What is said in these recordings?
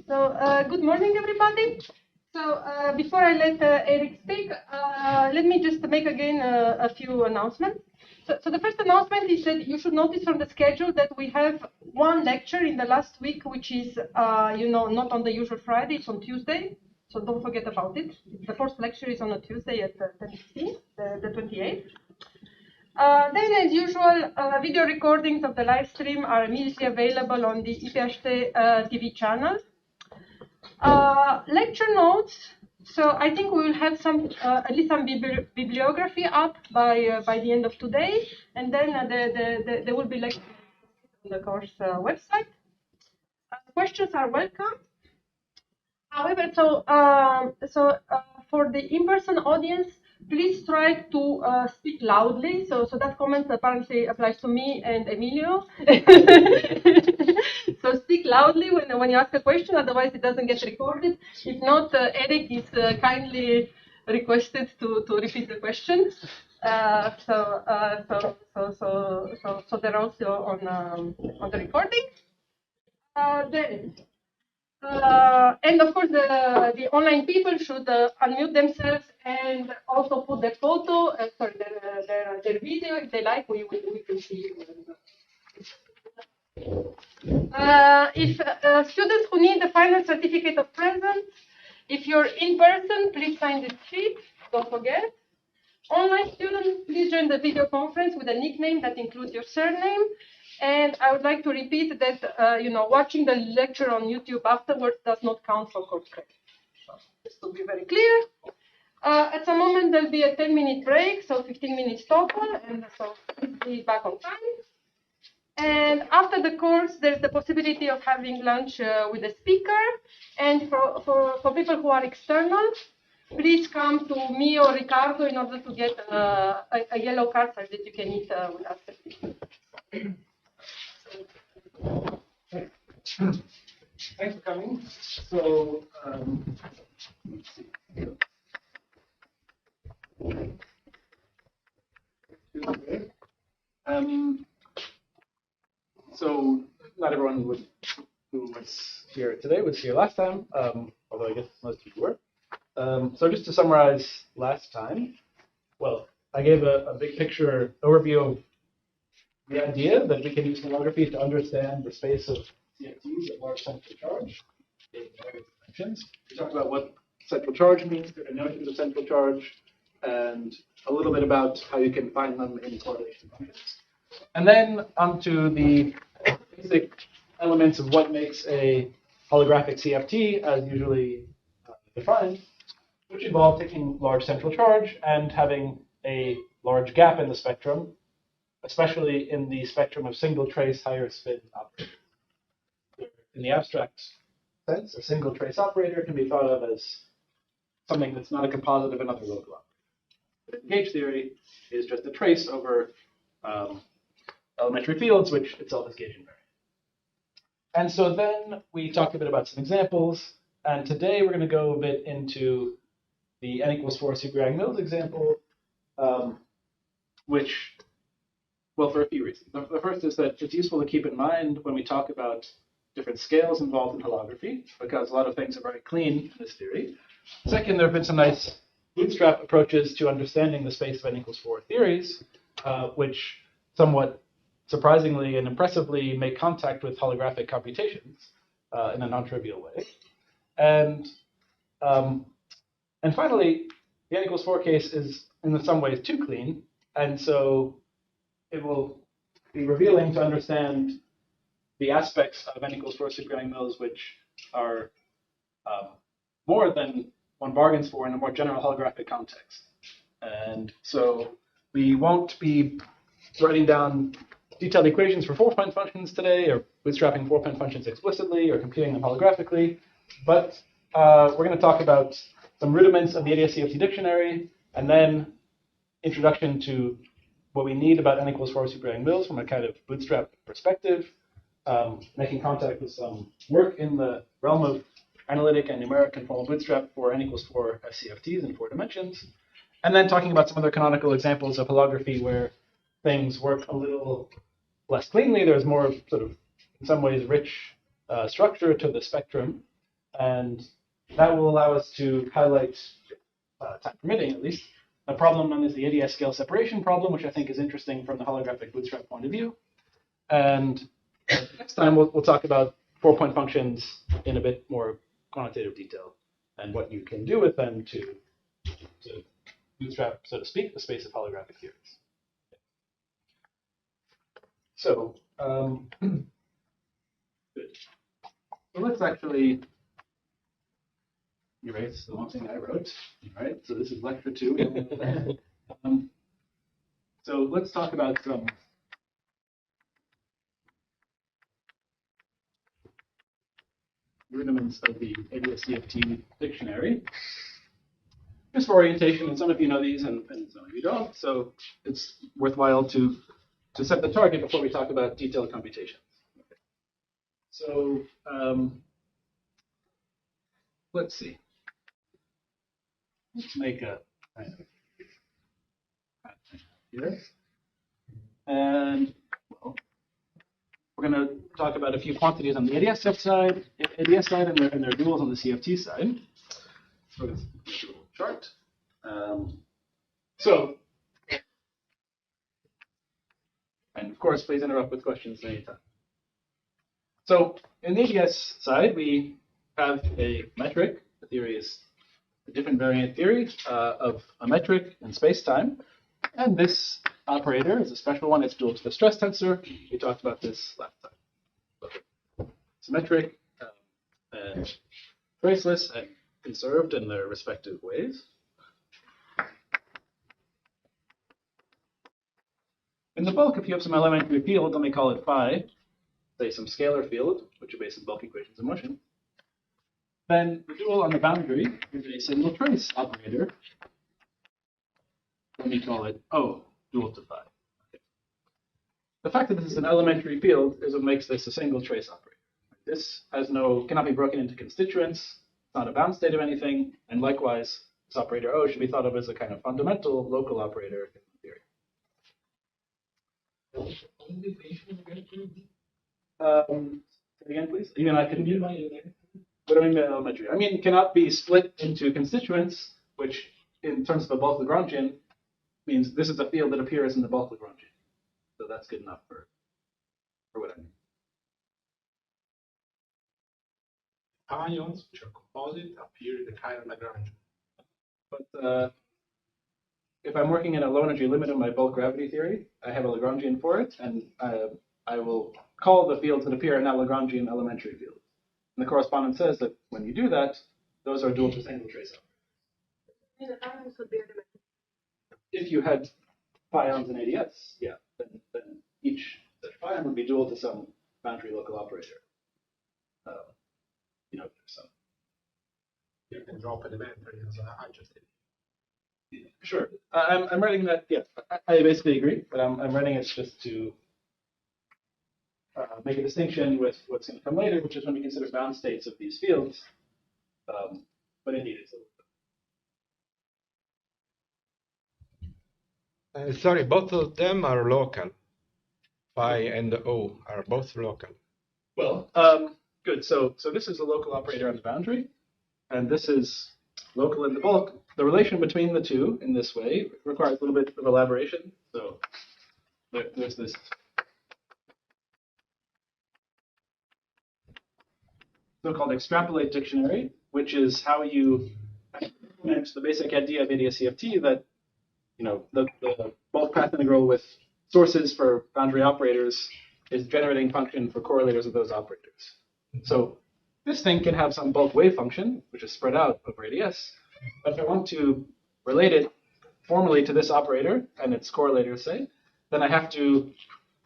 Good morning, everybody. Before I let Eric speak, let me just make again a few announcements. The first announcement is that you should notice from the schedule that we have one lecture in the last week, which is, not on the usual Friday, it's on Tuesday. So don't forget about it. The first lecture is on a Tuesday at 10:15, the 28th. Then, as usual, video recordings of the live stream are immediately available on the IPhT-TV channel. Lecture notes. So I think we will have some, at least some bibliography up by the end of today, and then there will be lectures on the course website. Questions are welcome. However, for the in-person audience, please try to speak loudly. So that comment apparently applies to me and Emilio. So speak loudly when you ask a question, otherwise it doesn't get recorded. If not, Eric is kindly requested to repeat the question. So they're also on the recording. And of course, the online people should unmute themselves and also put their photo, their video if they like. We can see. If students who need the final certificate of presence, if you're in person, please sign the sheet. Don't forget. Online students, please join the video conference with a nickname that includes your surname. And I would like to repeat that, watching the lecture on YouTube afterwards does not count for course credit. So, just to be very clear. At some moment, there'll be a 10-minute break, so 15 minutes total, and so please be back on time. And after the course, there's the possibility of having lunch with the speaker. And for people who are external, please come to me or Ricardo in order to get a yellow card so that you can eat with us. Thanks for coming. So, let's see. So not everyone who was here today was here last time, although I guess most of you were. So just to summarize last time, well, I gave a big picture overview of the idea that we can use holography to understand the space of CFTs at large central charge in various dimensions. We talked about what central charge means, the notions of central charge, and a little bit about how you can find them in correlation functions. And then onto the basic elements of what makes a holographic CFT as usually defined, which involve taking large central charge and having a large gap in the spectrum, especially in the spectrum of single trace higher spin operators. In the abstract sense, a single trace operator can be thought of as something that's not a composite of another local operator. But in gauge theory, is just a trace over elementary fields, which itself is gauge invariant. And so then we talked a bit about some examples, and today we're going to go a bit into the n=4 super Yang-Mills example, which, well, for a few reasons. The first is that it's useful to keep in mind when we talk about different scales involved in holography, because a lot of things are very clean in this theory. Second, there have been some nice bootstrap approaches to understanding the space of n=4 theories, which somewhat surprisingly and impressively make contact with holographic computations in a non-trivial way. And finally, the n=4 case is in some ways too clean, and so it will be revealing to understand the aspects of n=4 super Yang-Mills which are more than one bargains for in a more general holographic context. And so we won't be writing down detailed equations for 4-point functions today, or bootstrapping 4-point functions explicitly, or computing them holographically, but we're going to talk about some rudiments of the ADS-CFT dictionary, and then introduction to what we need about n=4 super Yang-Mills from a kind of bootstrap perspective, making contact with some work in the realm of analytic and numeric conformal bootstrap for n=4 CFTs in 4 dimensions, and then talking about some other canonical examples of holography where things work a little less cleanly. There's more sort of, in some ways, rich structure to the spectrum. And that will allow us to highlight, time permitting at least, a problem known as the ADS scale separation problem, which I think is interesting from the holographic bootstrap point of view. And next time we'll talk about 4-point functions in a bit more quantitative detail and what you can do with them to bootstrap, so to speak, the space of holographic theories. So, good. So let's actually erase the one thing I wrote. All right, so this is lecture 2. So let's talk about some rudiments of the IPhT-TV dictionary. Just for orientation, and some of you know these and some of you don't, so it's worthwhile to set the target before we talk about detailed computations. Okay. So let's see. Let's make a kind of here. And well, we're going to talk about a few quantities on the ADS side and their duals on the CFT side. So let's do a little chart. And of course, please interrupt with questions anytime. So in the ADS side, we have a metric. The theory is a different variant theory of a metric in space-time. And this operator is a special one. It's dual to the stress tensor. We talked about this last time. Symmetric and traceless and conserved in their respective ways. In the bulk, if you have some elementary field, let me call it phi, say some scalar field, which are based on bulk equations of motion, then the dual on the boundary is a single trace operator. Let me call it O, dual to phi. Okay. The fact that this is an elementary field is what makes this a single trace operator. This cannot be broken into constituents. It's not a bound state of anything, and likewise, this operator O should be thought of as a kind of fundamental local operator in the theory. Again, please. Even I couldn't do my. What do I mean by elementary? I mean, cannot be split into constituents, which, in terms of a bulk Lagrangian, means this is a field that appears in the bulk Lagrangian. So that's good enough for what I mean. Ions, which are composite, appear in the chiral Lagrangian. But if I'm working in a low energy limit of my bulk gravity theory, I have a Lagrangian for it, and I will call the fields that appear in that Lagrangian elementary field. And the correspondence says that when you do that, those are dual to single trace operators. If you had pions in ADS, yeah, then each such pion would be dual to some boundary local operator. Some. You can drop elementary as I just did. Sure. I'm writing that, yeah, I basically agree, but I'm writing it just to make a distinction with what's going to come later, which is when we consider bound states of these fields. But indeed, it's a little bit. Sorry, both of them are local. Phi and O are both local. Well, good. So this is a local operator on the boundary, and this is local in the bulk. The relation between the two in this way requires a little bit of elaboration. So there's this so-called extrapolate dictionary, which is how you implement the basic idea of ADS CFT that the bulk path integral with sources for boundary operators is generating function for correlators of those operators. So this thing can have some bulk wave function, which is spread out over ADS. But if I want to relate it formally to this operator and its correlators, say, then I have to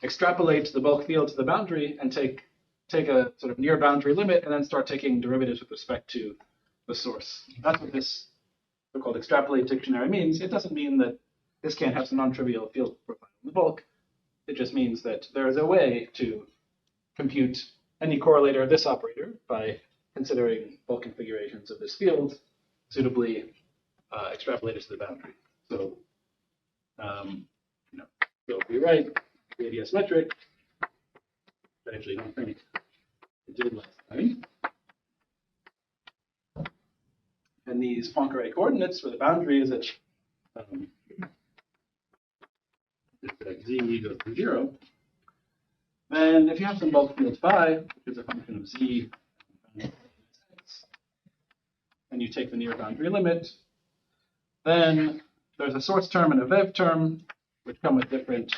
extrapolate the bulk field to the boundary and take a sort of near boundary limit and then start taking derivatives with respect to the source. That's what this so-called extrapolate dictionary means. It doesn't mean that this can't have some non-trivial field profile in the bulk. It just means that there is a way to compute any correlator of this operator by considering bulk configurations of this field suitably extrapolated to the boundary. So, so if we write the ADS metric, I actually don't think it did last time. in these Poincare coordinates where the boundary is at z goes to 0, then if you have some bulk field phi, which is a function of z, and you take the near boundary limit, then there's a source term and a vev term, which come with different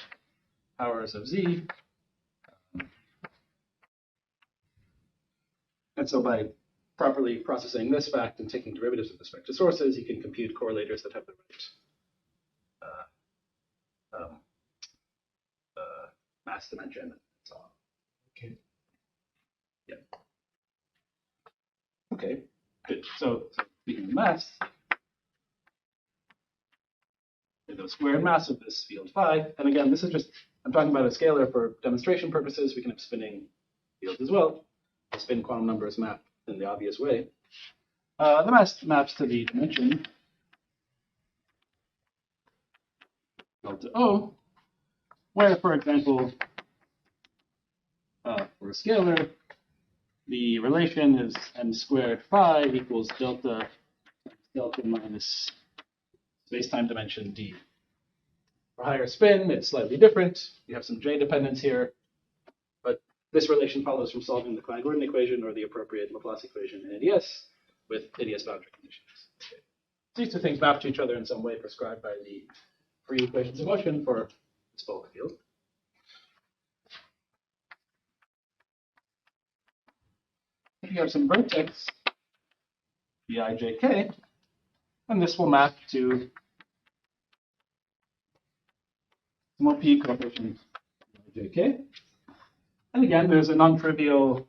powers of z. And so by properly processing this fact and taking derivatives with respect to sources, you can compute correlators that have the right mass dimension and so on. Okay. Yeah. Okay, good. So speaking of mass, the squared mass of this field phi, and again, this is just, I'm talking about a scalar for demonstration purposes. We can have spinning fields as well. The spin quantum numbers map in the obvious way. The mass maps to the dimension delta O, where, for example, for a scalar, the relation is m squared phi equals delta minus spacetime dimension d. For higher spin, it's slightly different. You have some j dependence here, but this relation follows from solving the Klein-Gordon equation or the appropriate Laplace equation in ADS with ADS boundary conditions. Okay. These two things map to each other in some way prescribed by the free equations of motion for this bulk field. If you have some vertex Bijk, then this will map to some OP coefficient Jk. And again, there's a non-trivial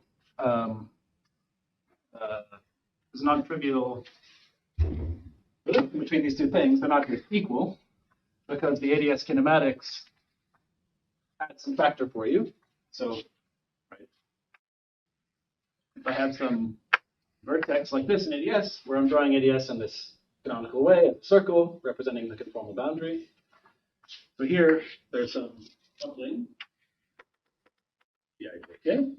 relation between these two things. They're not just equal because the ADS kinematics add some factor for you. So, right, if I have some vertex like this in ADS, where I'm drawing ADS in this canonical way, a circle representing the conformal boundary. So here, there's some coupling, Bijk.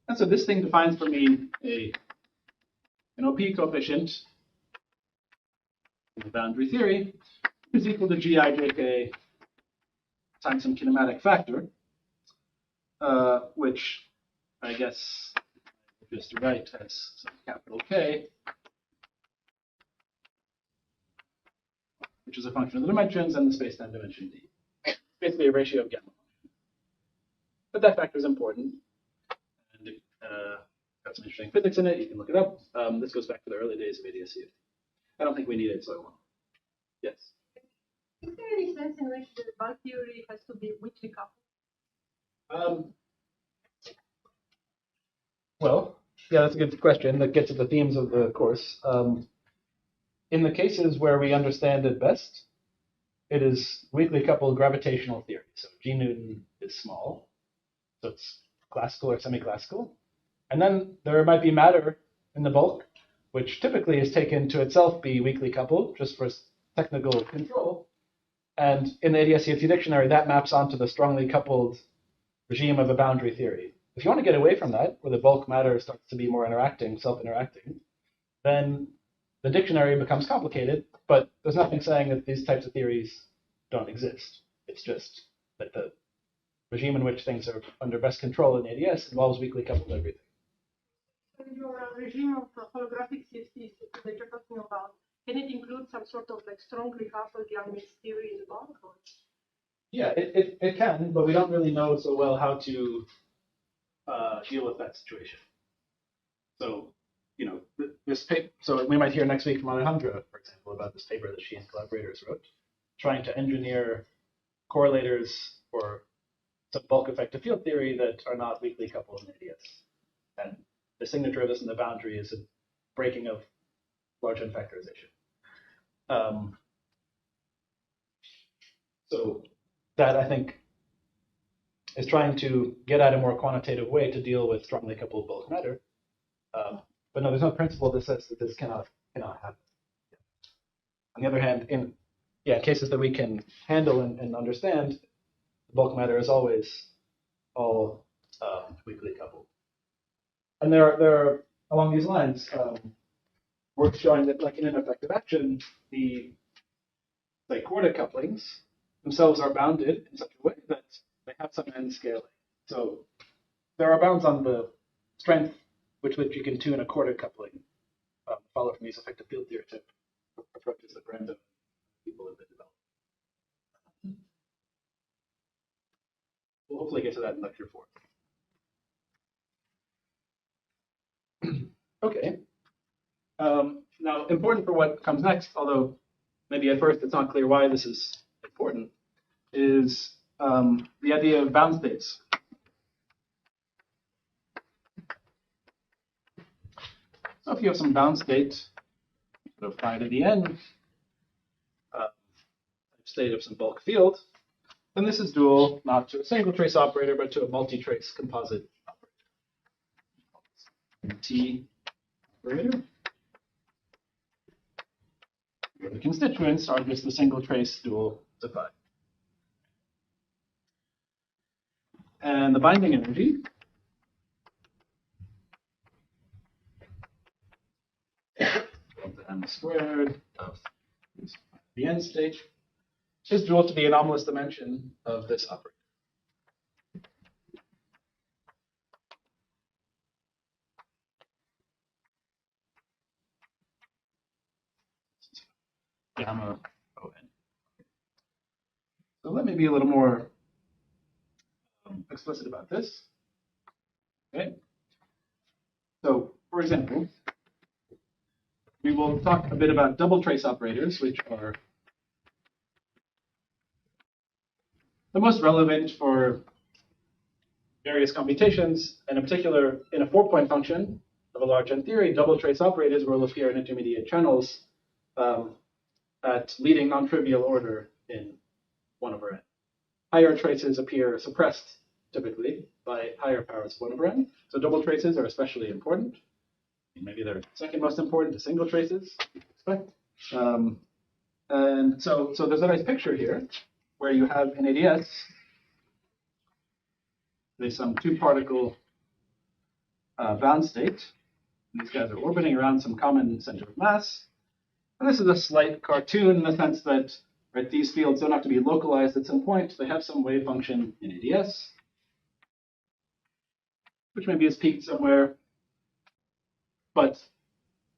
And so this thing defines for me an OP coefficient in the boundary theory is equal to Gijk times some kinematic factor, which I guess I'll just write as some capital K, which is a function of the dimensions and the spacetime dimension d. It's basically a ratio of gamma. But that factor is important. And got some interesting physics in it. You can look it up. This goes back to the early days of ADS CFT. I don't think we need it, so I won't. Yes? Is there any sense in which the bulk theory has to be weakly coupled? Well, yeah, that's a good question. That gets at the themes of the course. In the cases where we understand it best, it is weakly coupled gravitational theory. So G Newton is small, so it's classical or semi-classical. And then there might be matter in the bulk, which typically is taken to itself be weakly coupled, just for technical control. And in the ADS CFT dictionary, that maps onto the strongly coupled regime of a boundary theory. If you want to get away from that, where the bulk matter starts to be more interacting, self-interacting, then the dictionary becomes complicated, but there's nothing saying that these types of theories don't exist. It's just that the regime in which things are under best control in ADS involves weakly coupled everything. So your regime of holographic CFTs that you're talking about, can it include some sort of like strongly coupled Young-Mills theory in the bulk? Or? Yeah, it can, but we don't really know so well how to deal with that situation. So, you know, this paper, so we might hear next week from Alejandra, for example, about this paper that she and collaborators wrote, trying to engineer correlators for some bulk effective field theory that are not weakly coupled in ADS. And the signature of this in the boundary is a breaking of large N factorization. So that, I think, is trying to get at a more quantitative way to deal with strongly coupled bulk matter. But no, there's no principle that says that this cannot happen. On the other hand, in cases that we can handle and understand, bulk matter is always all weakly coupled. And there are along these lines, worth showing that, like in an effective action, the like quarter couplings themselves are bounded in such a way that they have some n scaling. So there are bounds on the strength with which you can tune a quarter coupling. Follow from these effective field theoretic approaches that random people have been developing. We'll hopefully get to that in lecture 4. Okay. Now, important for what comes next, although maybe at first it's not clear why this is important, is the idea of bound states. So if you have some bound state, sort of phi to the n, state of some bulk field, then this is dual not to a single trace operator, but to a multi-trace composite operator. T operator. Where the constituents are just the single trace dual to phi. And the binding energy m squared of the n state is dual to the anomalous dimension of this operator. Gamma O n. So let me be a little more explicit about this. Okay. So, for example, we will talk a bit about double trace operators, which are the most relevant for various computations, and in particular, in a 4-point function of a large n theory, double trace operators will appear in intermediate channels at leading non-trivial order in 1 over n. Higher traces appear suppressed, typically, by higher powers of 1 over n. So double traces are especially important. Maybe they're second most important to single traces, you expect. And so there's a nice picture here where you have in ADS, there's some 2-particle bound state. These guys are orbiting around some common center of mass. And this is a slight cartoon in the sense that these fields don't have to be localized at some point. They have some wave function in ADS, which maybe is peaked somewhere. But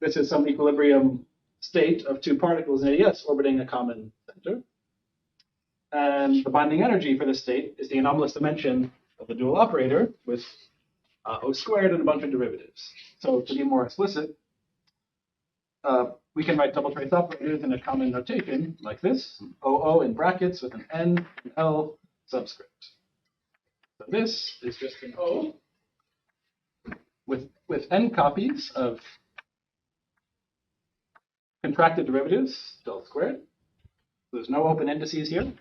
this is some equilibrium state of 2 particles in ADS orbiting a common center. And the binding energy for this state is the anomalous dimension of the dual operator with O squared and a bunch of derivatives. So to be more explicit, we can write double trace operators in a common notation like this, OO in brackets with an N and L subscript. So this is just an O with N copies of contracted derivatives, del squared. So there's no open indices here.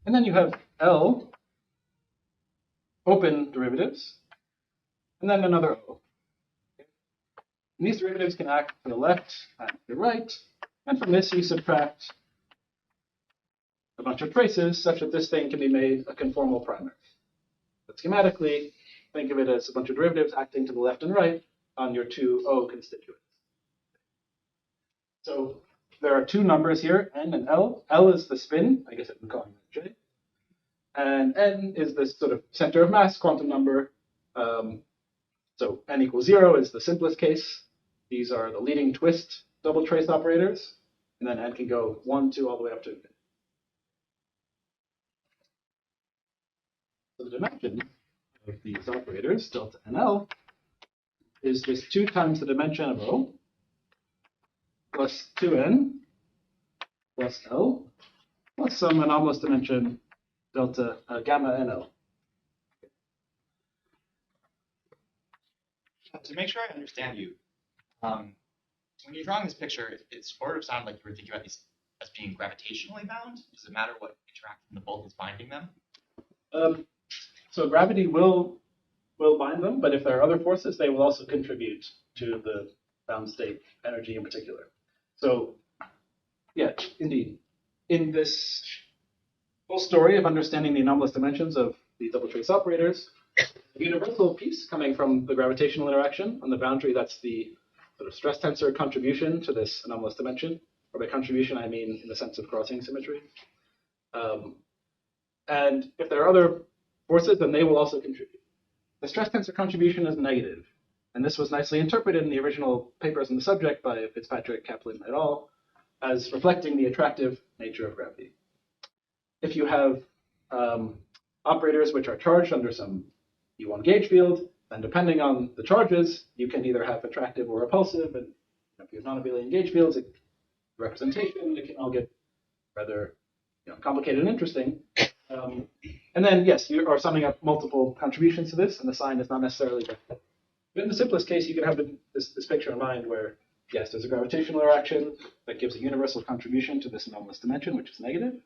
And then you have L open derivatives, and then another O. And these derivatives can act to the left and to the right, and from this you subtract a bunch of traces such that this thing can be made a conformal primary. But schematically, think of it as a bunch of derivatives acting to the left and right on your 2 O constituents. So there are 2 numbers here, N and L. L is the spin, I guess I've been calling that J. And N is this sort of center of mass quantum number. So N equals 0 is the simplest case. These are the leading twist double trace operators. And then N can go 1, 2, all the way up to infinity. So the dimension of these operators, delta NL, is just 2 times the dimension of O plus 2N plus L plus some anomalous dimension delta gamma NL. To make sure I understand you, when you're drawing this picture, it sort of sounded like you were thinking about these as being gravitationally bound. Does it matter what interaction the bulk is binding them? So gravity will bind them, but if there are other forces, they will also contribute to the bound state energy in particular. So yeah, indeed. In this whole story of understanding the anomalous dimensions of the double trace operators, the universal piece coming from the gravitational interaction on the boundary, that's the sort of stress tensor contribution to this anomalous dimension. Or by contribution, I mean in the sense of crossing symmetry. And if there are other forces, then they will also contribute. The stress tensor contribution is negative. And this was nicely interpreted in the original papers on the subject by Fitzpatrick, Kaplan, et al. As reflecting the attractive nature of gravity. If you have operators which are charged under some U1 gauge field, then depending on the charges, you can either have attractive or repulsive. And if you have non-abelian gauge fields, representation, it can all get rather complicated and interesting. And then, yes, you are summing up multiple contributions to this, and the sign is not necessarily but in the simplest case, you can have this picture in mind where, yes, there's a gravitational interaction that gives a universal contribution to this anomalous dimension, which is negative.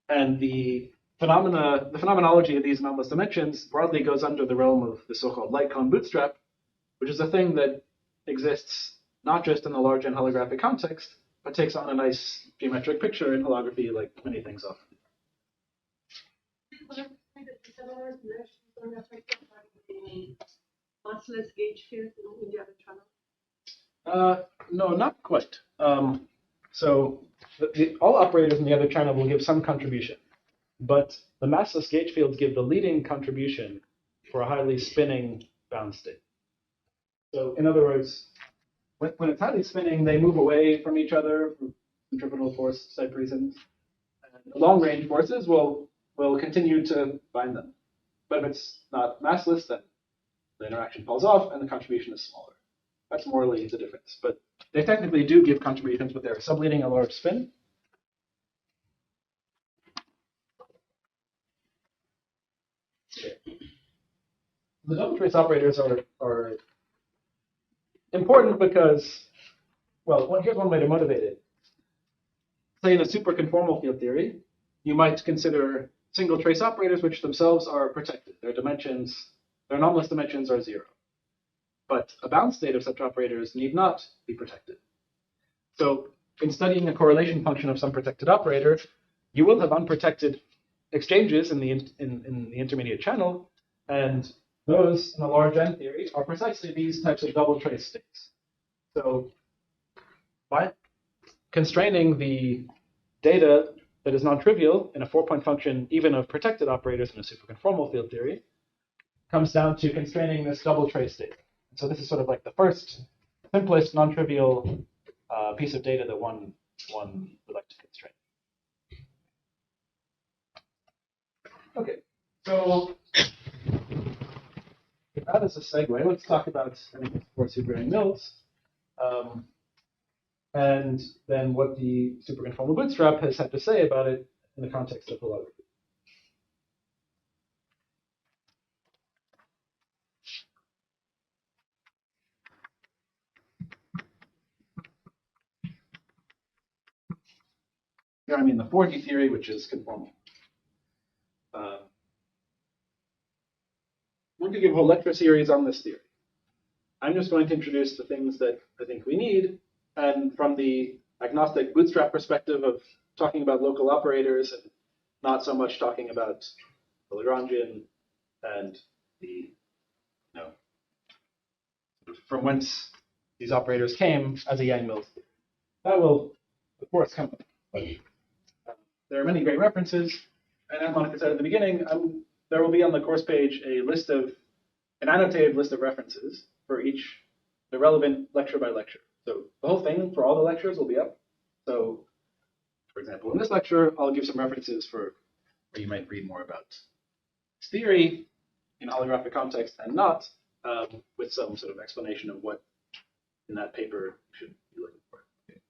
And the phenomenology of these anomalous dimensions broadly goes under the realm of the so-called light cone bootstrap, which is a thing that exists not just in the large N holographic context, but takes on a nice geometric picture in holography like many things often. Massless gauge field in the other channel? No, not quite. So all operators in the other channel will give some contribution, but the massless gauge fields give the leading contribution for a highly spinning bound state. So in other words, when it's highly spinning, they move away from each other for centripetal force type reasons. And the long range forces will continue to bind them. But if it's not massless, then the interaction falls off and the contribution is smaller. That's morally the difference. But they technically do give contributions, but they're subleading a large spin. Okay. The double trace operators are important because, well, here's one way to motivate it. Say in a super conformal field theory, you might consider single trace operators which themselves are protected. Their anomalous dimensions are 0. But a bound state of such operators need not be protected. So in studying a correlation function of some protected operator, you will have unprotected exchanges in the intermediate channel, and those in the large N theory are precisely these types of double trace states. So by constraining the data that is non-trivial in a 4-point function, even of protected operators in a superconformal field theory, comes down to constraining this double trace state. So this is sort of like the first, simplest, non-trivial piece of data that one would like to constrain. Okay, so with that as a segue, let's talk about super Mills, and then what the superconformal bootstrap has had to say about it in the context of holography. Here I mean the 4D theory, which is conformal. I'm going to give a whole lecture series on this theory. I'm just going to introduce the things that I think we need, and from the agnostic bootstrap perspective of talking about local operators and not so much talking about the Lagrangian and the, from whence these operators came as a Yang-Mills theory. That will, of course, come up. But, there are many great references, and as Monica said at the beginning, there will be on the course page an annotated list of references for each, the relevant lecture by lecture. So the whole thing for all the lectures will be up. So, for example, in this lecture, I'll give some references for where you might read more about this theory in holographic context and not, with some sort of explanation of what in that paper you should be looking for. Okay.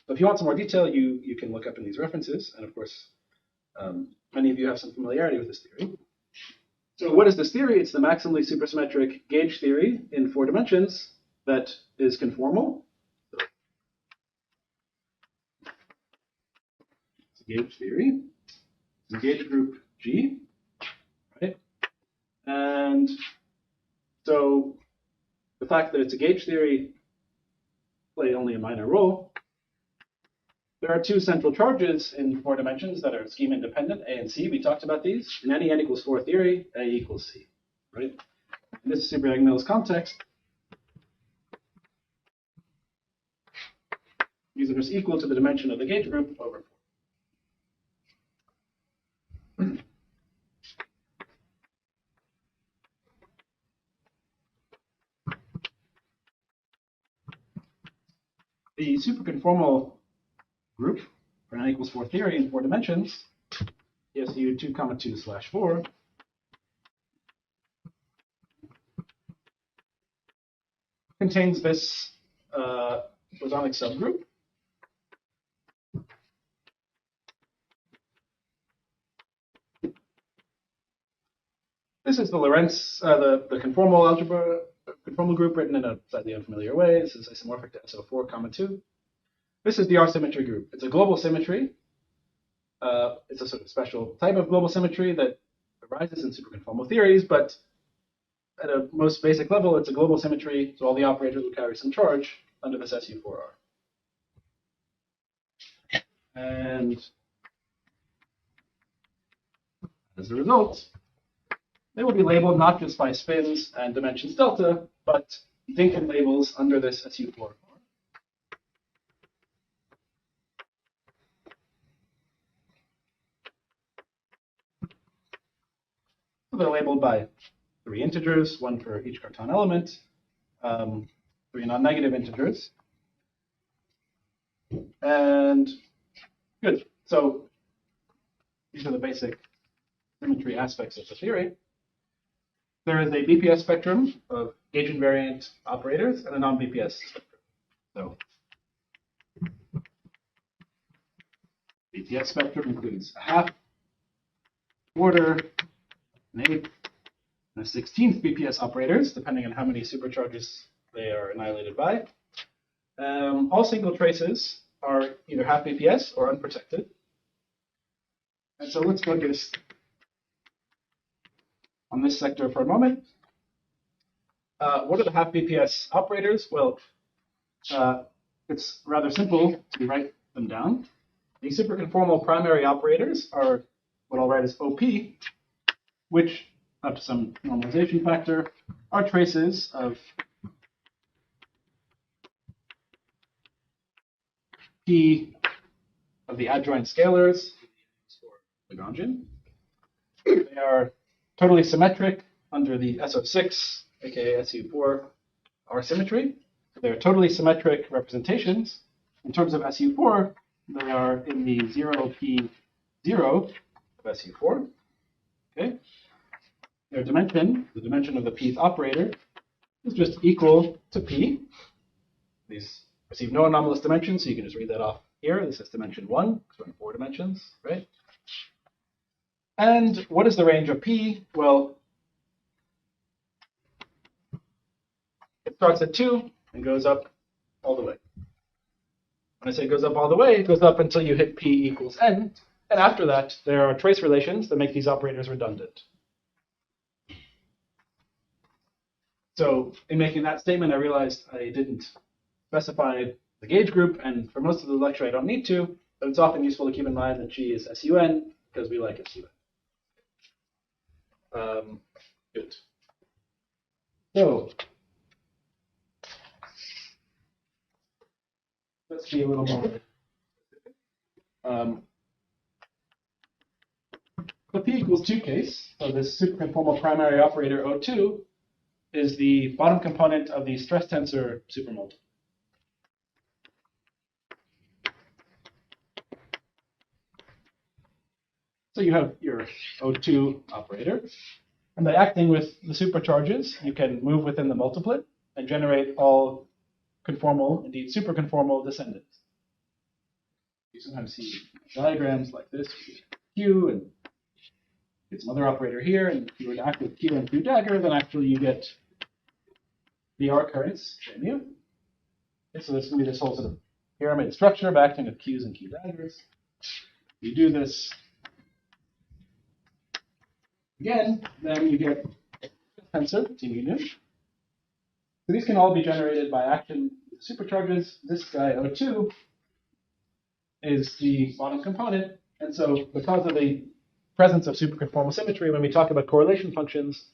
But if you want some more detail, you can look up in these references. And of course, many of you have some familiarity with this theory. So what is this theory? It's the maximally supersymmetric gauge theory in 4 dimensions that is conformal. So, it's a gauge theory. It's a gauge group G, right? And so the fact that it's a gauge theory plays only a minor role. There are 2 central charges in 4 dimensions that are schema independent, A and C. We talked about these. In any n equals 4 theory, A equals C, right? In this super Yang-Mills context, These are just equal to the dimension of the gauge group over 4. The superconformal group for n equals 4 theory in 4 dimensions, ESU 2,2/4, contains this bosonic subgroup. This is the Lorentz, the conformal algebra, conformal group written in a slightly unfamiliar way. This is isomorphic to SO4, 2. This is the R symmetry group. It's a global symmetry. It's a sort of special type of global symmetry that arises in superconformal theories, but at a most basic level, it's a global symmetry, so all the operators will carry some charge under this SU4R. And as a result, they will be labeled not just by spins and dimensions delta, but Dinkin labels under this SU4R. So they're labeled by 3 integers, 1 for each Cartan element, 3 non-negative integers. And good. So these are the basic symmetry aspects of the theory. There is a BPS spectrum of gauge invariant operators and a non-BPS spectrum. So BPS spectrum includes a half, quarter, an eighth, and a 16th BPS operators, depending on how many supercharges they are annihilated by. All single traces are either half BPS or unprotected. And so let's focus on this sector for a moment. What are the half BPS operators? Well, it's rather simple to write them down. The superconformal primary operators are what I'll write as OP, which, up to some normalization factor, are traces of P of the adjoint scalars Lagrangian. They are totally symmetric under the SO6, aka SU4 R symmetry. They're totally symmetric representations. In terms of SU4, they are in the 0P0 of SU4. Okay. Their dimension, the dimension of the Pth operator, is just equal to P. These receive no anomalous dimension, so you can just read that off here. This is dimension 1, because we're in 4 dimensions, right? And what is the range of P? Well, it starts at 2 and goes up all the way. When I say goes up all the way, it goes up until you hit P equals N. And after that, there are trace relations that make these operators redundant. So in making that statement, I realized I didn't specify the gauge group, and for most of the lecture, I don't need to, but it's often useful to keep in mind that G is SUN because we like SUN. Good. So let's be a little more. The P equals 2 case, so this superconformal primary operator O2 is the bottom component of the stress tensor supermultiple. So you have your O2 operator, and by acting with the supercharges, you can move within the multiplet and generate all conformal, indeed superconformal descendants. You sometimes see diagrams like this, Q, and get some other operator here, and if you were to act with Q and Q dagger, then actually you get the R currents, mu. Okay, so there's going to be this whole sort of pyramid structure of acting with Qs and Q daggers. You do this again, then you get tensor, T mu. So these can all be generated by action with supercharges. This guy, O2, is the bottom component. And so because of the presence of superconformal symmetry, when we talk about correlation functions,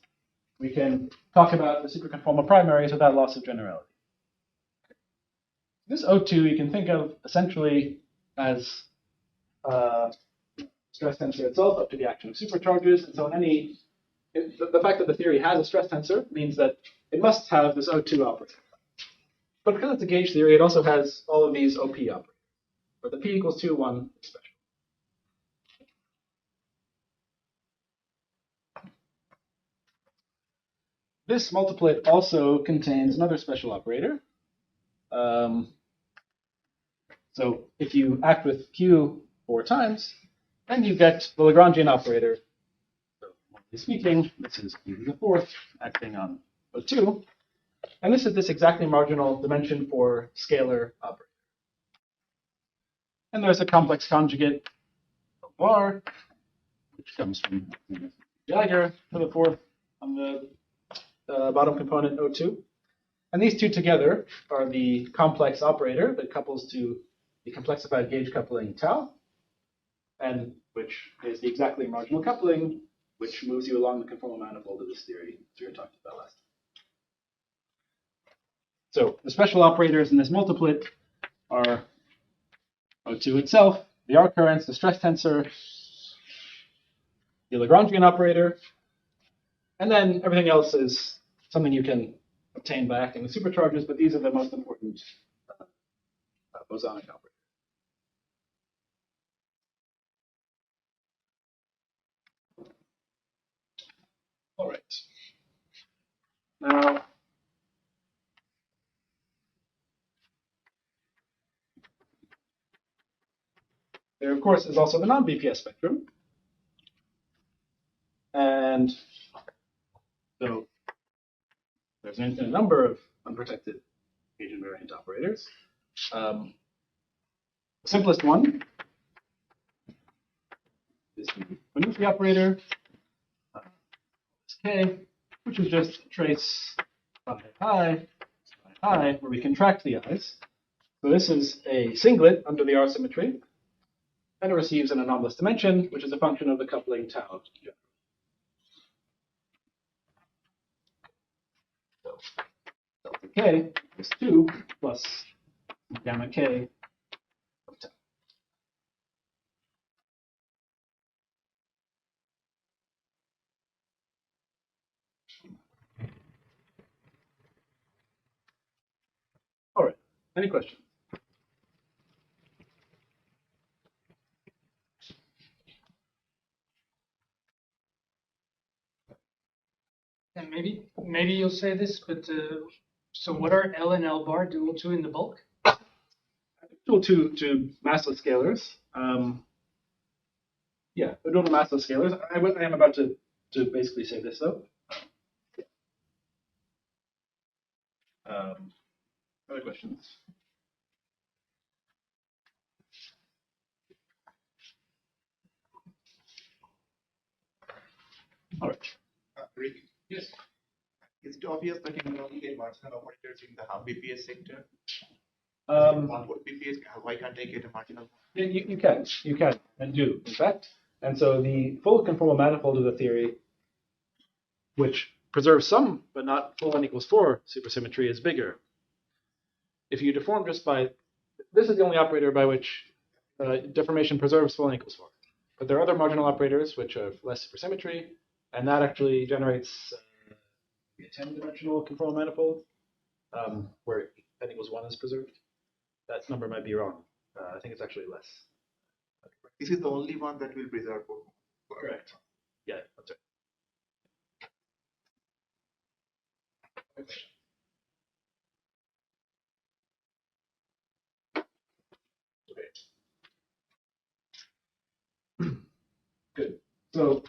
we can talk about the superconformal primaries without loss of generality. This O2 you can think of essentially as stress tensor itself up to the action of supercharges. And so the fact that the theory has a stress tensor means that it must have this O2 operator. But because it's a gauge theory, it also has all of these OP operators. But the P equals 2, 1 is special. This multiplet also contains another special operator. So if you act with Q 4 times, then you get the Lagrangian operator. So, roughly speaking, this is Q to the 4th acting on O2. And this is this exactly marginal dimension for scalar operator. And there's a complex conjugate bar, which comes from Geiger to the 4th on the bottom component O2. And these two together are the complex operator that couples to the complexified gauge coupling tau, and which is the exactly marginal coupling, which moves you along the conformal manifold of this theory, which we were talking about last time. So the special operators in this multiplet are O2 itself, the arc currents, the stress tensor, the Lagrangian operator, and then everything else is something you can obtain by acting with supercharges, but these are the most important bosonic operators. All right. Now, there, of course, is also the non-BPS spectrum. And so there's an infinite number of unprotected gauge invariant operators. The simplest one is the Minucci operator, K, which is just trace phi I, where we contract the i's. So this is a singlet under the R symmetry, and it receives an anomalous dimension, which is a function of the coupling tau. So delta K is 2 plus gamma K of tau. All right, any questions? And maybe you'll say this, but so what are L and L bar dual to in the bulk? Dual to massless scalars. Yeah, dual to massless scalars. I am about to basically say this though. Other questions? All right. Rick, Yes. is it obvious that you can only get marginal operators in the half BPS sector? Um, What BPS? Why can't I get a marginal? you can, and do, in fact. And so the full conformal manifold of the theory, which preserves some, but not full n equals 4 supersymmetry, is bigger. If you deform just by, this is the only operator by which deformation preserves full n equals 4. But there are other marginal operators which have less supersymmetry, and that actually generates a 10-dimensional conformal manifold, where n equals 1 is preserved. That number might be wrong. I think it's actually less. This is the only one that will preserve. Correct. Yeah, that's right. Okay. Good. So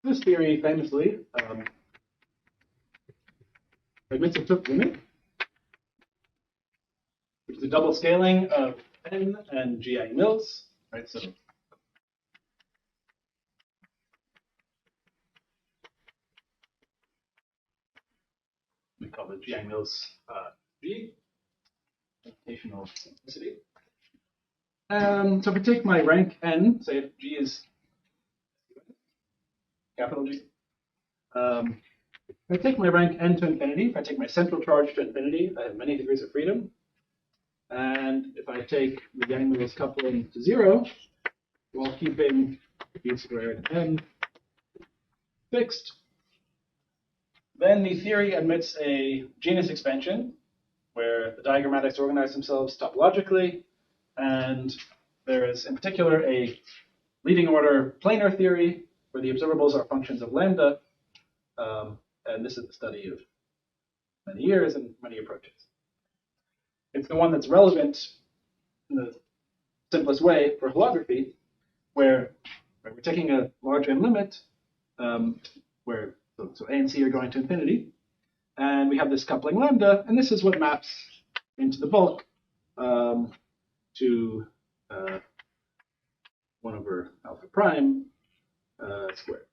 this theory famously admits a fifth limit, which is a double scaling of n and GI mils, right? So we call the GI mils G, computational simplicity. So if we take my rank n, say if G is capital G, If I take my rank n to infinity, if I take my central charge to infinity, I have many degrees of freedom. And if I take the Yang-Mills coupling to 0, while keeping b squared n fixed, then the theory admits a genus expansion where the diagrammatics organize themselves topologically, and there is in particular a leading order planar theory where the observables are functions of lambda, and this is the study of many years and many approaches. It's the one that's relevant in the simplest way for holography, where we're taking a large n limit, where so A and C are going to infinity, and we have this coupling lambda, and this is what maps into the bulk to 1 over alpha prime squared.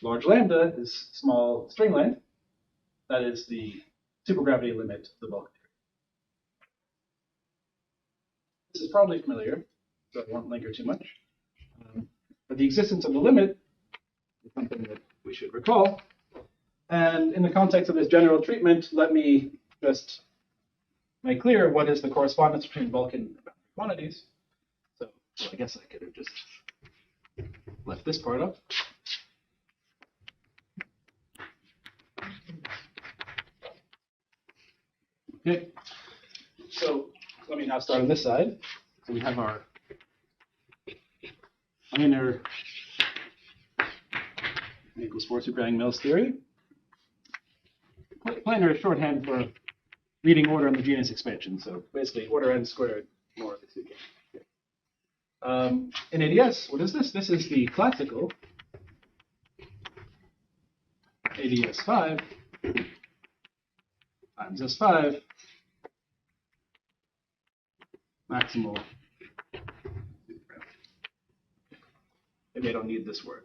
Large lambda is small string length. That is the supergravity limit of the bulk theory. This is probably familiar, so I won't linger too much. But the existence of the limit is something that we should recall. And in the context of this general treatment, let me just make clear what is the correspondence between bulk and boundary quantities. So I guess I could have just left this part up. Okay, so let me now start on this side. So we have our planar equals 4 super Yang-Mills theory. Planar is shorthand for leading order in the genus expansion. So basically order n squared, more of the speaking. In ADS, what is this? This is the classical ADS5 times S5 maximal. Maybe I don't need this word.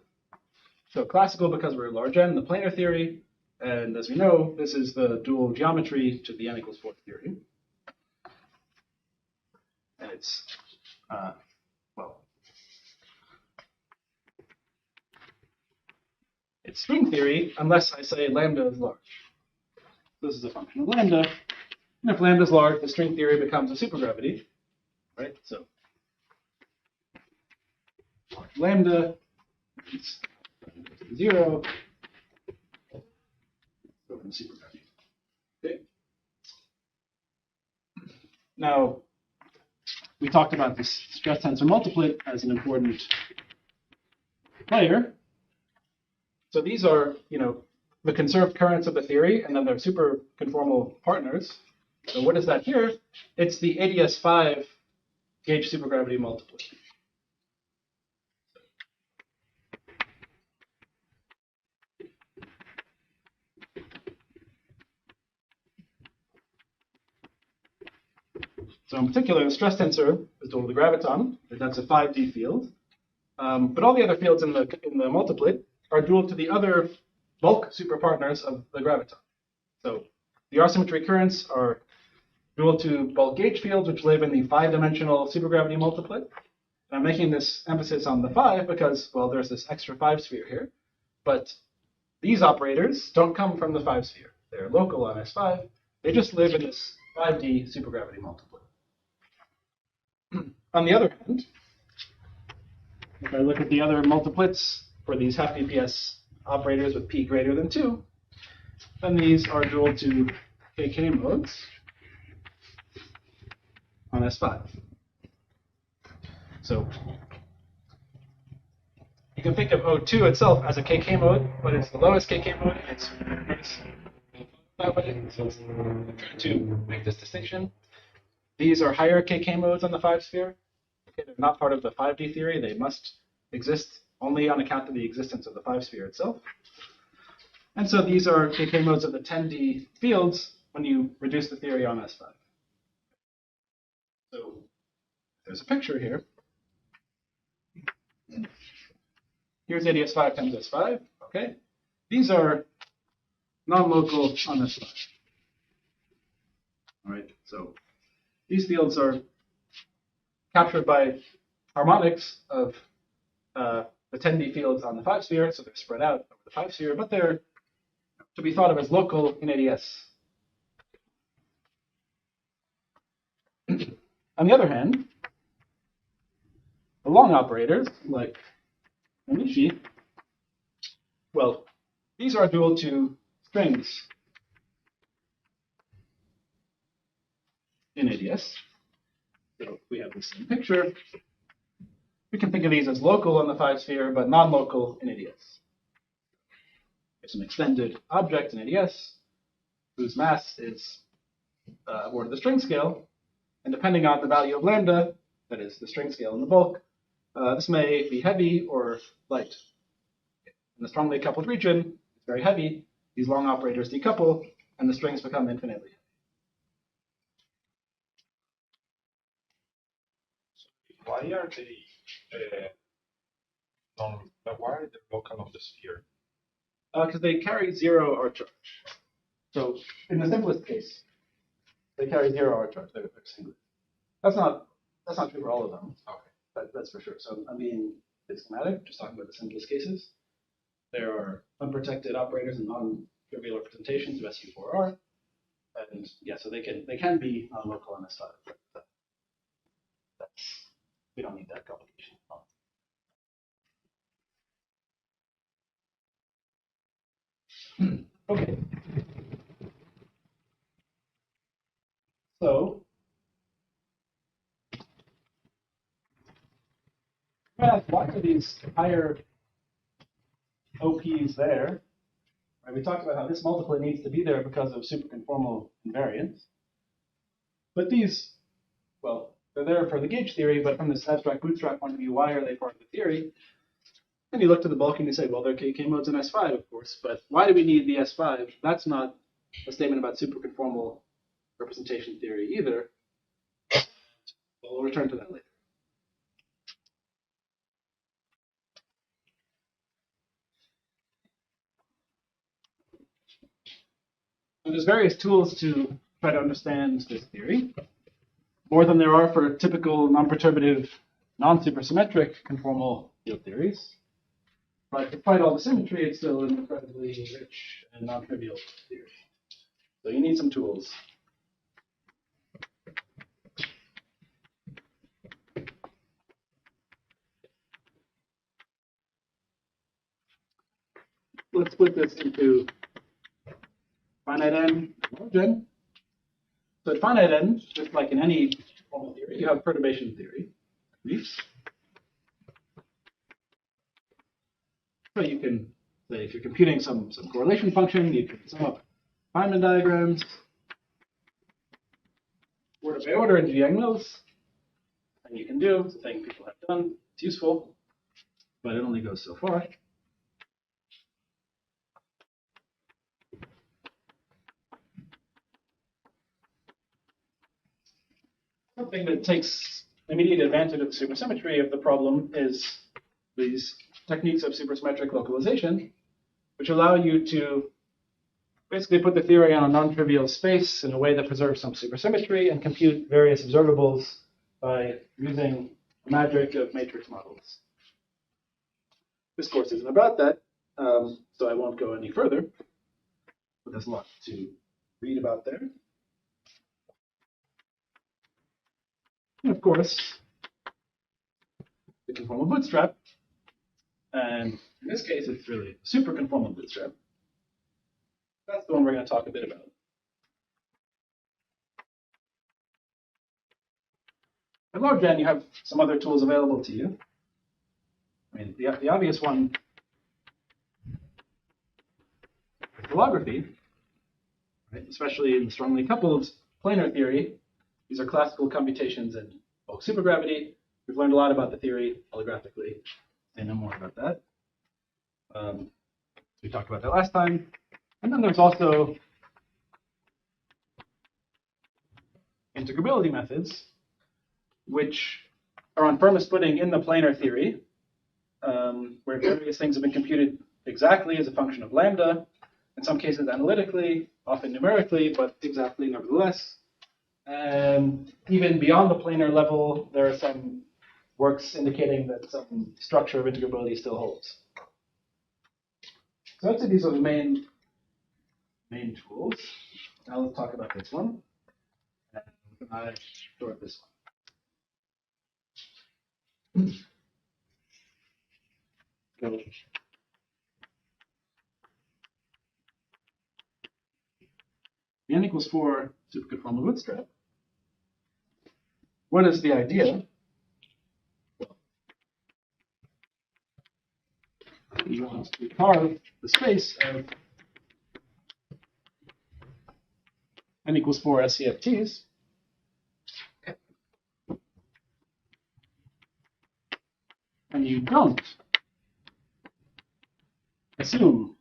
So classical because we're large n, the planar theory, and as we know, this is the dual geometry to the n equals 4 theory. And it's, well, it's string theory unless I say lambda is large. This is a function of lambda. And if lambda is large, the string theory becomes a supergravity, right? So large lambda is 0 over the supergravity. Okay. Now, we talked about this stress tensor multiplet as an important player. So these are, the conserved currents of the theory, and then they're super conformal partners. So what is that here? It's the ADS5 gauge supergravity multiplet. So in particular, the stress tensor is dual to the graviton. That's a 5D field. But all the other fields in the multiplet are dual to the other bulk superpartners of the graviton. So the R-symmetry currents are dual to bulk gauge fields, which live in the 5-dimensional supergravity multiplet. And I'm making this emphasis on the 5 because, well, there's this extra 5 sphere here. But these operators don't come from the 5 sphere. They're local on S5. They just live in this 5D supergravity multiplet. On the other hand, if I look at the other multiplets for these half BPS operators with p greater than 2, then these are dual to KK modes on S5. So you can think of O2 itself as a KK mode, but it's the lowest KK mode, and it's that way. So I'm trying to make this distinction. These are higher KK modes on the 5 sphere. Okay, they're not part of the 5D theory. They must exist only on account of the existence of the 5 sphere itself. And so these are KK modes of the 10D fields when you reduce the theory on S5. So there's a picture here. Here's ADS5 times S5. Okay, these are non-local on S5. All right, so these fields are captured by harmonics of the attendee fields on the 5-sphere, so they're spread out over the 5-sphere, but they're to be thought of as local in ADS. On the other hand, the long operators, like Onishi, well, these are dual to strings in ADS. So we have the same picture. We can think of these as local on the 5-sphere, but non-local in ADS. There's an extended object in ADS whose mass is ordered the string scale, and depending on the value of lambda, that is the string scale in the bulk, this may be heavy or light. In the strongly coupled region, it's very heavy. These long operators decouple, and the strings become infinitely heavy. Why are they why are they local of the sphere? Because they carry 0 R charge. So in the simplest case, they carry 0 R charge. They're singular. That's not true for all of them. Okay. That's for sure. So I'm being a bit schematic, just talking about the simplest cases. There are unprotected operators and non-trivial representations of SU4R, and yeah, so they can be non-local on S5. But we don't need that complication. Okay. So why are these higher OPs there? Right, we talked about how this multiplet needs to be there because of superconformal invariance. But these, well, they're there for the gauge theory, but from this abstract bootstrap point of view, why are they part of the theory? And you look to the bulk and you say, well, there are KK modes in S5, of course, but why do we need the S5? That's not a statement about superconformal representation theory either. We'll return to that later. So there's various tools to try to understand this theory, more than there are for typical non-perturbative, non-supersymmetric conformal field theories. But despite all the symmetry, it's still an incredibly rich and non-trivial theory. So you need some tools. Let's split this into finite n and large n. So at finite n, just like in any formal theory, you have perturbation theory. Briefs. So you can say if you're computing some correlation function, you can sum up Feynman diagrams, order by order into Yang-Mills. And you can do, it's a thing people have done, it's useful, but it only goes so far. Something that takes immediate advantage of the supersymmetry of the problem is these techniques of supersymmetric localization, which allow you to basically put the theory on a non-trivial space in a way that preserves some supersymmetry and compute various observables by using the magic of matrix models. This course isn't about that, so I won't go any further, but there's a lot to read about there. And of course, the conformal bootstrap, and in this case, it's really a super conformal bootstrap. That's the one we're going to talk a bit about. At large n, you have some other tools available to you. I mean, the obvious one is holography, right? Especially in strongly coupled planar theory. These are classical computations in bulk supergravity. We've learned a lot about the theory holographically. Say no more about that. We talked about that last time. And then there's also integrability methods, which are on firmest footing in the planar theory, where various things have been computed exactly as a function of lambda, in some cases analytically, often numerically, but exactly nevertheless. And even beyond the planar level, there are some works indicating that some structure of integrability still holds. So I'd say these are the main tools. Now let's talk about this one. And I short this one. So, the n equals 4 superconformal bootstrap. What is the idea? You want to carve the space of n equals 4 CFTs. And you don't assume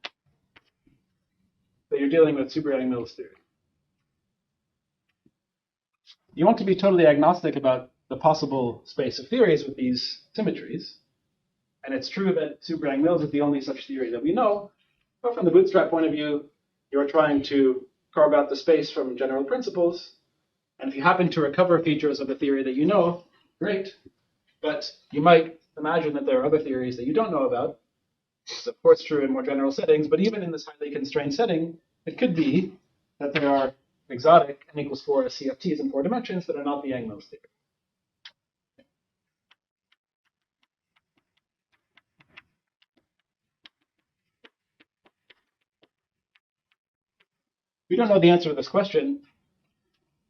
that you're dealing with super Yang-Mills theory. You want to be totally agnostic about the possible space of theories with these symmetries. And it's true that super Yang-Mills is the only such theory that we know. But from the bootstrap point of view, you're trying to carve out the space from general principles. And if you happen to recover features of the theory that you know, great. But you might imagine that there are other theories that you don't know about. It's of course true in more general settings, but even in this highly constrained setting, it could be that there are exotic n equals 4 CFTs in 4 dimensions that are not the Yang-Mills theory. We don't know the answer to this question.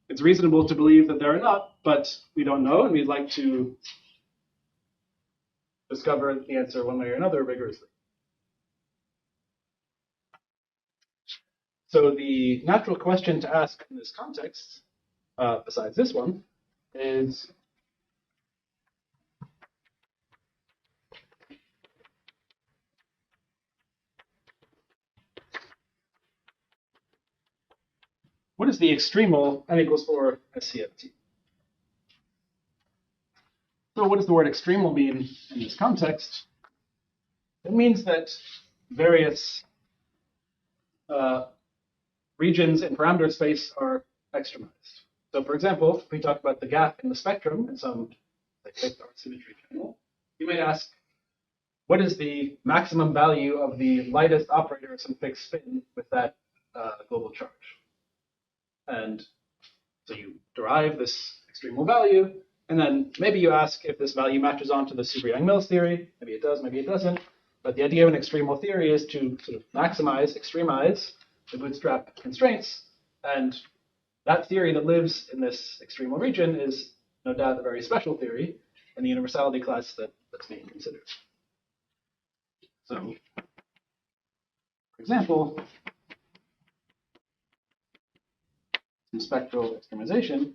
It's reasonable to believe that there are not, but we don't know, and we'd like to discover the answer one way or another rigorously. So the natural question to ask in this context, besides this one, is what is the extremal n equals 4 CFT? So what does the word extremal mean in this context? It means that various regions in parameter space are extremized. So for example, if we talk about the gap in the spectrum in some fixed R symmetry channel, you might ask, what is the maximum value of the lightest operator of some fixed spin with that global charge? And so you derive this extremal value, and then maybe you ask if this value matches onto the super Yang-Mills theory. Maybe it does, maybe it doesn't. But the idea of an extremal theory is to sort of maximize, extremize the bootstrap constraints. And that theory that lives in this extremal region is no doubt a very special theory in the universality class that's being considered. So, for example, some spectral extremization.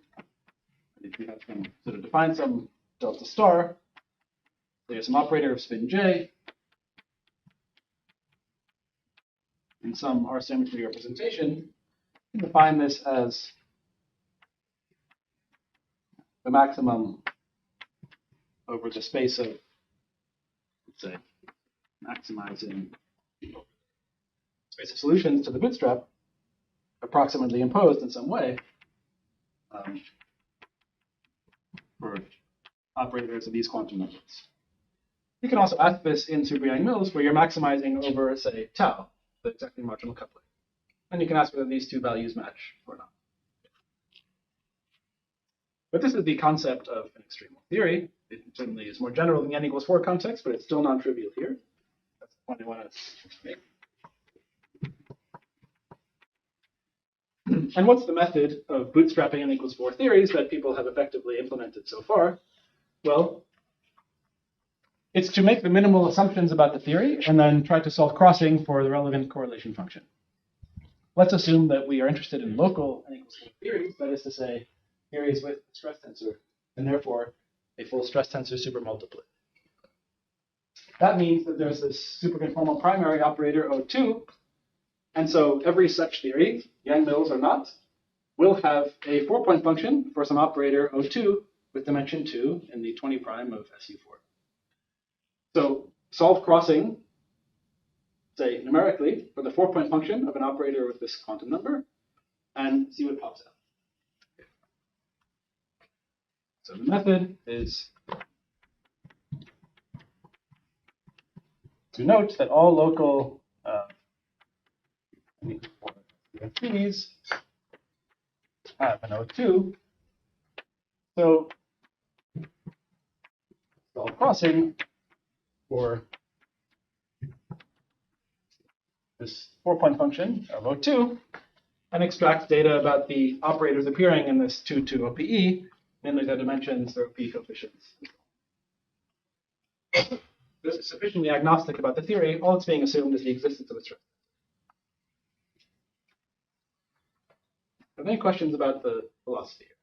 If we have some sort of define some delta star, there's some operator of spin j in some R symmetry representation, you can define this as the maximum over the space of, let's say, maximizing space of solutions to the bootstrap, approximately imposed in some way for operators of these quantum numbers. You can also ask this in super Yang-Mills, where you're maximizing over, say, tau, the exactly marginal coupling. And you can ask whether these two values match or not. But this is the concept of an extremal theory. It certainly is more general than the n equals 4 context, but it's still non-trivial here. That's the point I want to make. And what's the method of bootstrapping n equals 4 theories that people have effectively implemented so far? Well, it's to make the minimal assumptions about the theory and then try to solve crossing for the relevant correlation function. Let's assume that we are interested in local n equals 4 theories, that is to say, theories with a stress tensor, and therefore a full stress tensor supermultiplet. That means that there's this superconformal primary operator O2, and so every such theory, Yang-Mills or not, will have a 4-point function for some operator O2 with dimension 2 in the 20 prime of SU4. So solve crossing, say numerically, for the 4-point function of an operator with this quantum number, and see what pops out. So the method is to note that all local CFTs have an O2. So solve crossing for this 4-point function of O2 and extract data about the operators appearing in this 2-2 OPE, namely their dimensions, their OP coefficients. This is sufficiently agnostic about the theory. All it's being assumed is the existence of a stress. Are there any questions about the philosophy here?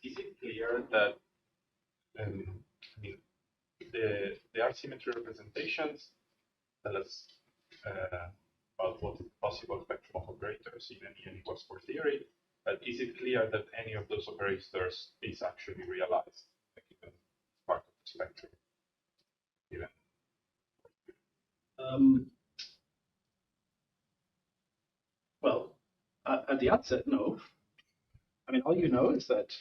Is it clear that I mean, the R-symmetry representations tell us about what possible spectrum of operators in any n equals 4 theory, but is it clear that any of those operators is actually realized, like even part of the spectrum? Even Well, at the outset, no. I mean, all you know is that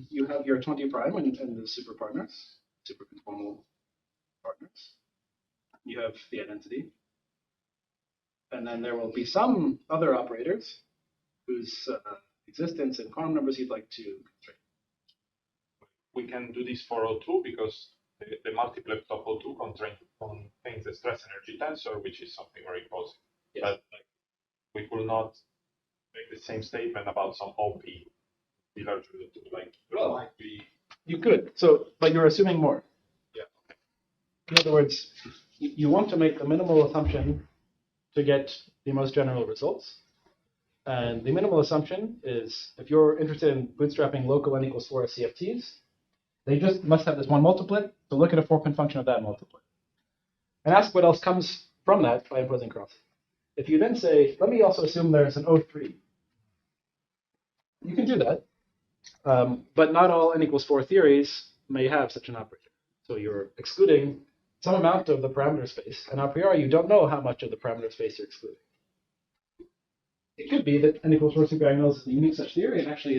you have your 20 prime and the super partners, super conformal partners. You have the identity. And then there will be some other operators whose existence in quantum numbers you'd like to constrain. we can do this for O2 because the multiplet of O2 contains the stress energy tensor, which is something very positive. Yes. But like, we could not make the same statement about some OP. Be larger than 2. Like, Well, might be. You could. So, but you're assuming more. Yeah. In other words, you want to make the minimal assumption to get the most general results. And the minimal assumption is if you're interested in bootstrapping local n equals 4 CFTs, they just must have this one multiplet. So look at a 4-point function of that multiplet. And ask what else comes from that by imposing crossing. If you then say, let me also assume there's an O3, you can do that. But not all n equals 4 theories may have such an operator. So you're excluding some amount of the parameter space. And a priori, you don't know how much of the parameter space you're excluding. It could be that n equals 4 superdiagonals is a unique such theory, and actually,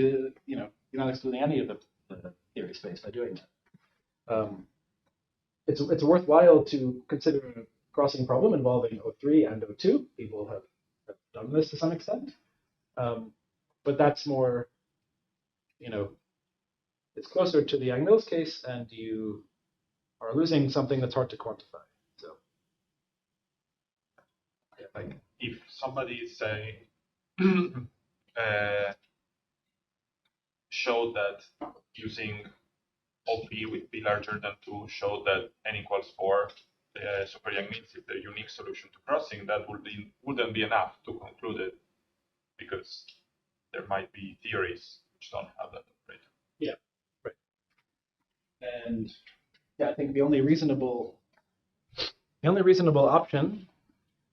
you're not excluding any of the theory space by doing that. It's worthwhile to consider a crossing problem involving O3 and O2. People have done this to some extent. But that's more, it's closer to the Yang-Mills case, and you are losing something that's hard to quantify. So, yeah, Like if somebody is saying show that using OP with P larger than 2 show that n equals 4 super Yang-Mills is the unique solution to crossing, that wouldn't be enough to conclude it because there might be theories which don't have that operator. Yeah, right. And yeah, I think the only reasonable option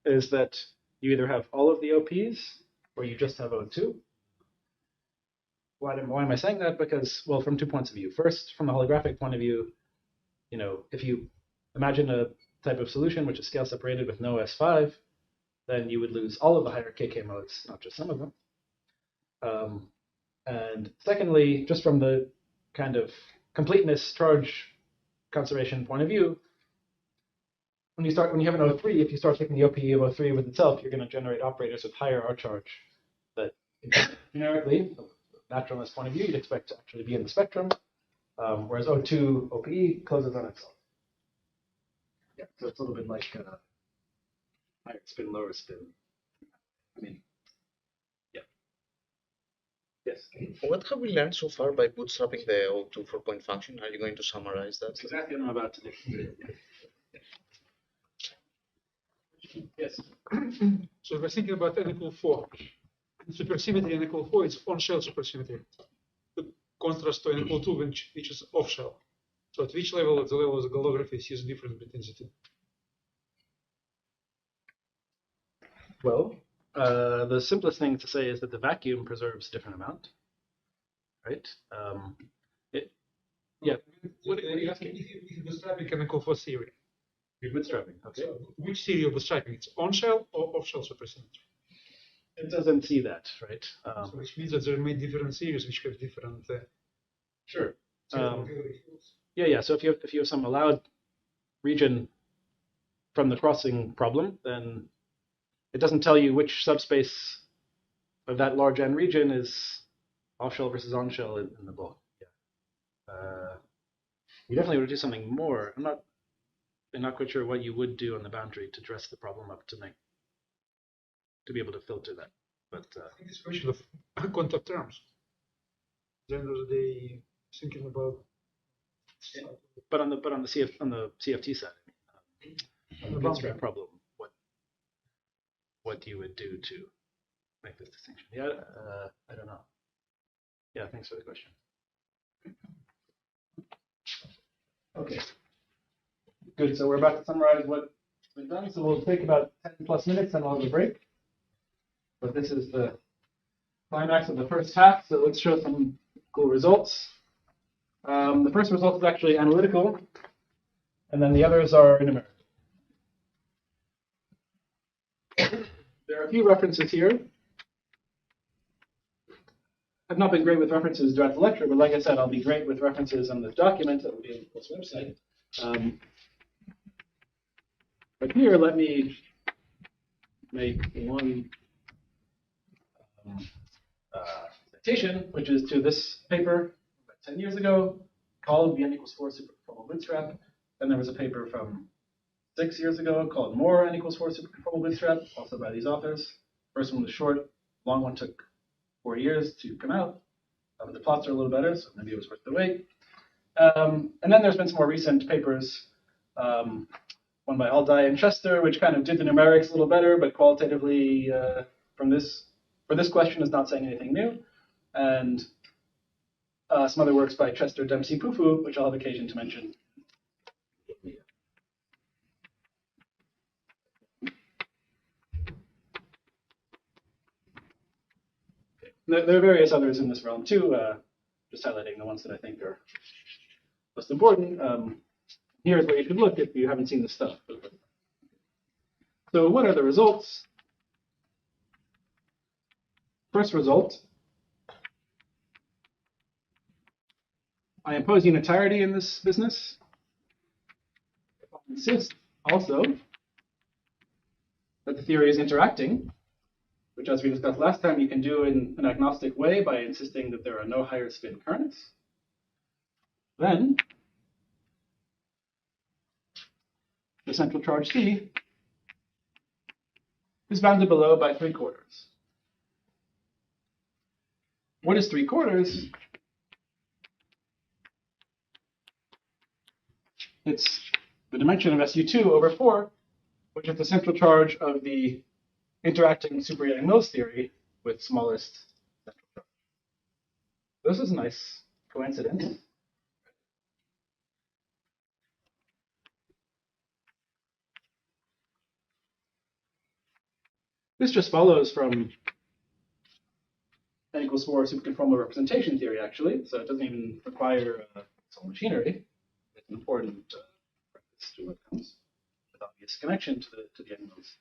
is that you either have all of the OPs or you just have O2. Why am I saying that? Because, well, from 2 points of view. First, from the holographic point of view, if you imagine a type of solution which is scale separated with no S5, then you would lose all of the higher KK modes, not just some of them. And secondly, just from the kind of completeness charge conservation point of view, when you have an O3, if you start taking the OPE of O3 with itself, you're going to generate operators with higher R charge that generically, from the naturalist point of view, you'd expect to actually be in the spectrum, whereas O2 OPE closes on itself. Yeah, so it's a little bit like higher spin, lower spin. I mean, yeah. Yes. What have we learned so far by bootstrapping the O2 4-point function? Are you going to summarize that? That's exactly what I'm about to do. Yes. So if we're thinking about n equal 4, supersymmetry n equal 4 is on-shell supersymmetry. The contrast to n equal 2, which is off-shell. So at which level, at the level of the holography, sees a different intensity? Well, the simplest thing to say is that the vacuum preserves a different amount, right? Yeah. What are you asking? If you're bootstrapping chemical for theory, You're bootstrapping. Okay. so which theory you're bootstrapping? It's on-shell or off-shell supersymmetry? It doesn't see that, right? So which means that there are many different theories which have different. Sure. probability fields. Yeah. So if you have some allowed region from the crossing problem, then it doesn't tell you which subspace of that large N region is off-shell versus on-shell in the bulk. Yeah. You definitely would do something more. I'm not quite sure what you would do on the boundary to dress the problem up to be able to filter that. But I think it's a question of contact terms. At the end of the day, thinking about. but on the CFT side, on the bootstrap problem, what you would do to make this distinction? Yeah, I don't know. Yeah, thanks for the question. Okay. Good. So we're about to summarize what's been done. So we'll take about 10 plus minutes and we'll have a break. But this is the climax of the first half. So let's show some cool results. The first result is actually analytical, and then the others are numerical. There are a few references here. I've not been great with references throughout the lecture, but like I said, I'll be great with references on this document that will be on the course website. But here, let me make one citation, which is to this paper about 10 years ago called the N equals 4 superconformal bootstrap. Then there was a paper from 6 years ago called more N equals 4 superconformal bootstrap, also by these authors. First one was short, long one took 4 years to come out. The plots are a little better, so maybe it was worth the wait. And then there's been some more recent papers, one by Alday and Chester, which kind of did the numerics a little better, but qualitatively for this question is not saying anything new. And some other works by Chester, Dempsey, Pufu, which I'll have occasion to mention. There are various others in this realm too, just highlighting the ones that I think are most important. Here's where you should look if you haven't seen this stuff. So what are the results? First result, I impose unitarity in this business. I insist also that the theory is interacting, which, as we discussed last time, you can do in an agnostic way by insisting that there are no higher spin currents. Then the central charge C is bounded below by 3/4. What is 3/4? It's the dimension of SU2 over 4, which is the central charge of the interacting super Yang-Mills theory with smallest central charge. This is a nice coincidence. This just follows from N equals 4 superconformal representation theory, actually, so it doesn't even require some machinery. It's an important reference to what comes with obvious connection to the Yang-Mills.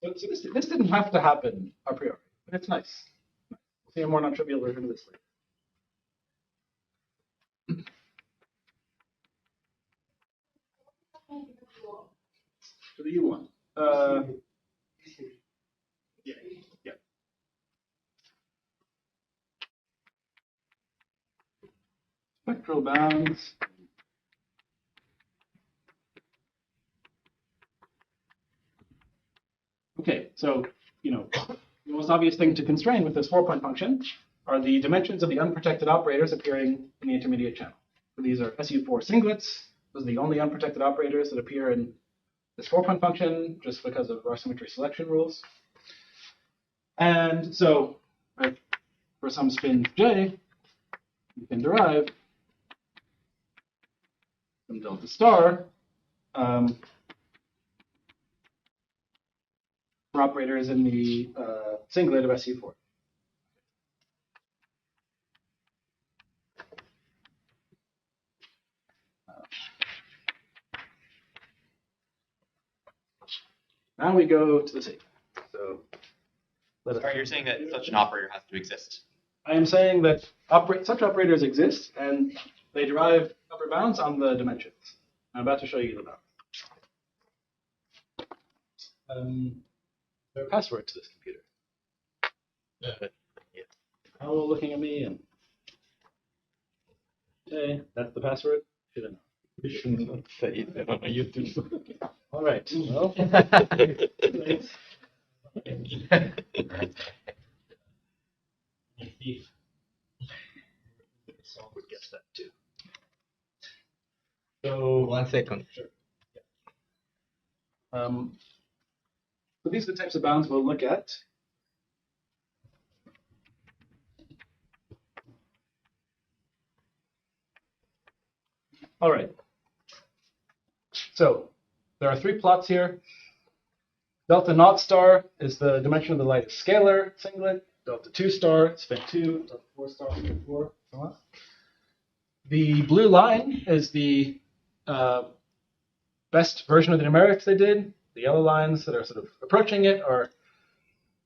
So this didn't have to happen a priori, but it's nice. We'll see a more non-trivial version of this later. To the U1. Yeah. Spectral bounds. Okay, so, the most obvious thing to constrain with this 4-point function are the dimensions of the unprotected operators appearing in the intermediate channel. So these are SU4 singlets. Those are the only unprotected operators that appear in this 4-point function just because of our symmetry selection rules. And so, for some spin j, you can derive some delta star for operators in the singlet of SU4. Now we go to the C. So let us. Sorry, you're saying that such an operator has to exist. I am saying that such operators exist, and they derive upper bounds on the dimensions. I'm about to show you the bounds. Their password to this computer. How looking at me and okay, that's the password. Should have known. Shouldn't say it on YouTube. All right. Well, thief. Song would guess that too. So 1 second. sure. So these are the types of bounds we'll look at. All right. So there are 3 plots here. Delta naught star is the dimension of the light scalar singlet. Delta 2 star, spin 2. Delta 4 star, spin 4. So on. The blue line is the best version of the numerics they did. The yellow lines that are sort of approaching it are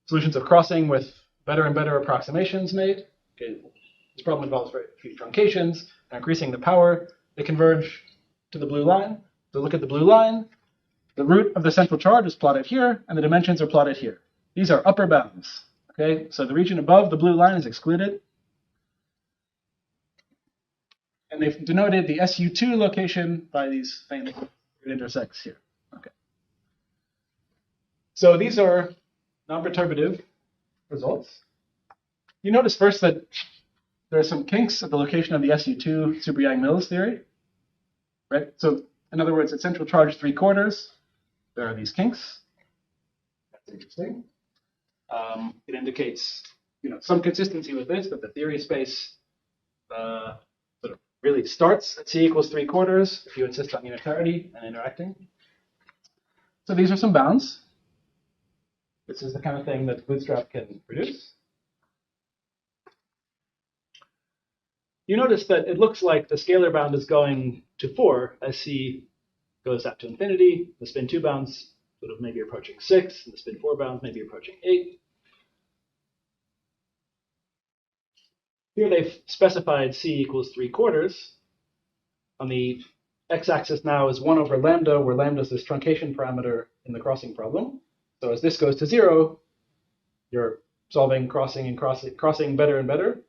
solutions of crossing with better and better approximations made. Okay. This problem involves very few truncations and increasing the power. They converge to the blue line. So look at the blue line. The root of the central charge is plotted here, and the dimensions are plotted here. These are upper bounds. Okay, so the region above the blue line is excluded. And they've denoted the SU2 location by these famous it intersects here. Okay. So these are non-perturbative results. You notice first that there are some kinks at the location of the SU2 super Yang-Mills theory. Right? So in other words, at central charge 3/4, there are these kinks. That's interesting. It indicates, some consistency with this, that the theory space sort of really starts at C equals 3/4 if you insist on unitarity and interacting. So these are some bounds. This is the kind of thing that Bootstrap can produce. You notice that it looks like the scalar bound is going to 4 as C goes out to infinity. The spin 2 bounds sort of maybe approaching 6, and the spin 4 bounds maybe approaching 8. Here they've specified C equals 3/4. On the x-axis now is 1 over lambda, where lambda is this truncation parameter in the crossing problem. So as this goes to 0, you're solving crossing and crossing better and better.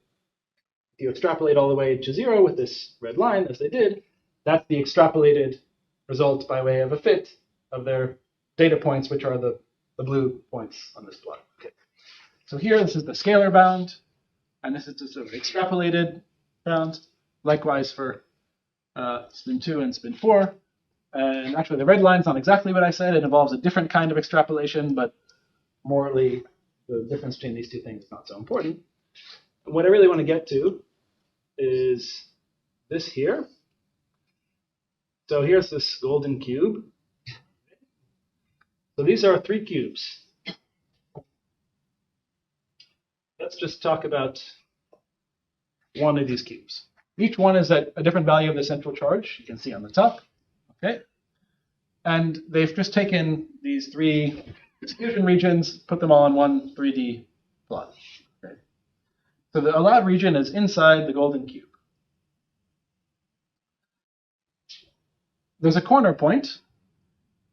If you extrapolate all the way to 0 with this red line, as they did, that's the extrapolated result by way of a fit of their data points, which are the blue points on this plot. Okay. So here, this is the scalar bound, and this is the sort of extrapolated bound. Likewise for spin 2 and spin 4. And actually, the red line's not exactly what I said. It involves a different kind of extrapolation, but morally, the difference between these two things is not so important. And what I really want to get to is this here. So here's this golden cube. So these are 3 cubes. Let's just talk about one of these cubes. Each one is at a different value of the central charge. You can see on the top. Okay. And they've just taken these 3 diffusion regions, put them all in one 3D plot. Okay. So the allowed region is inside the golden cube. There's a corner point,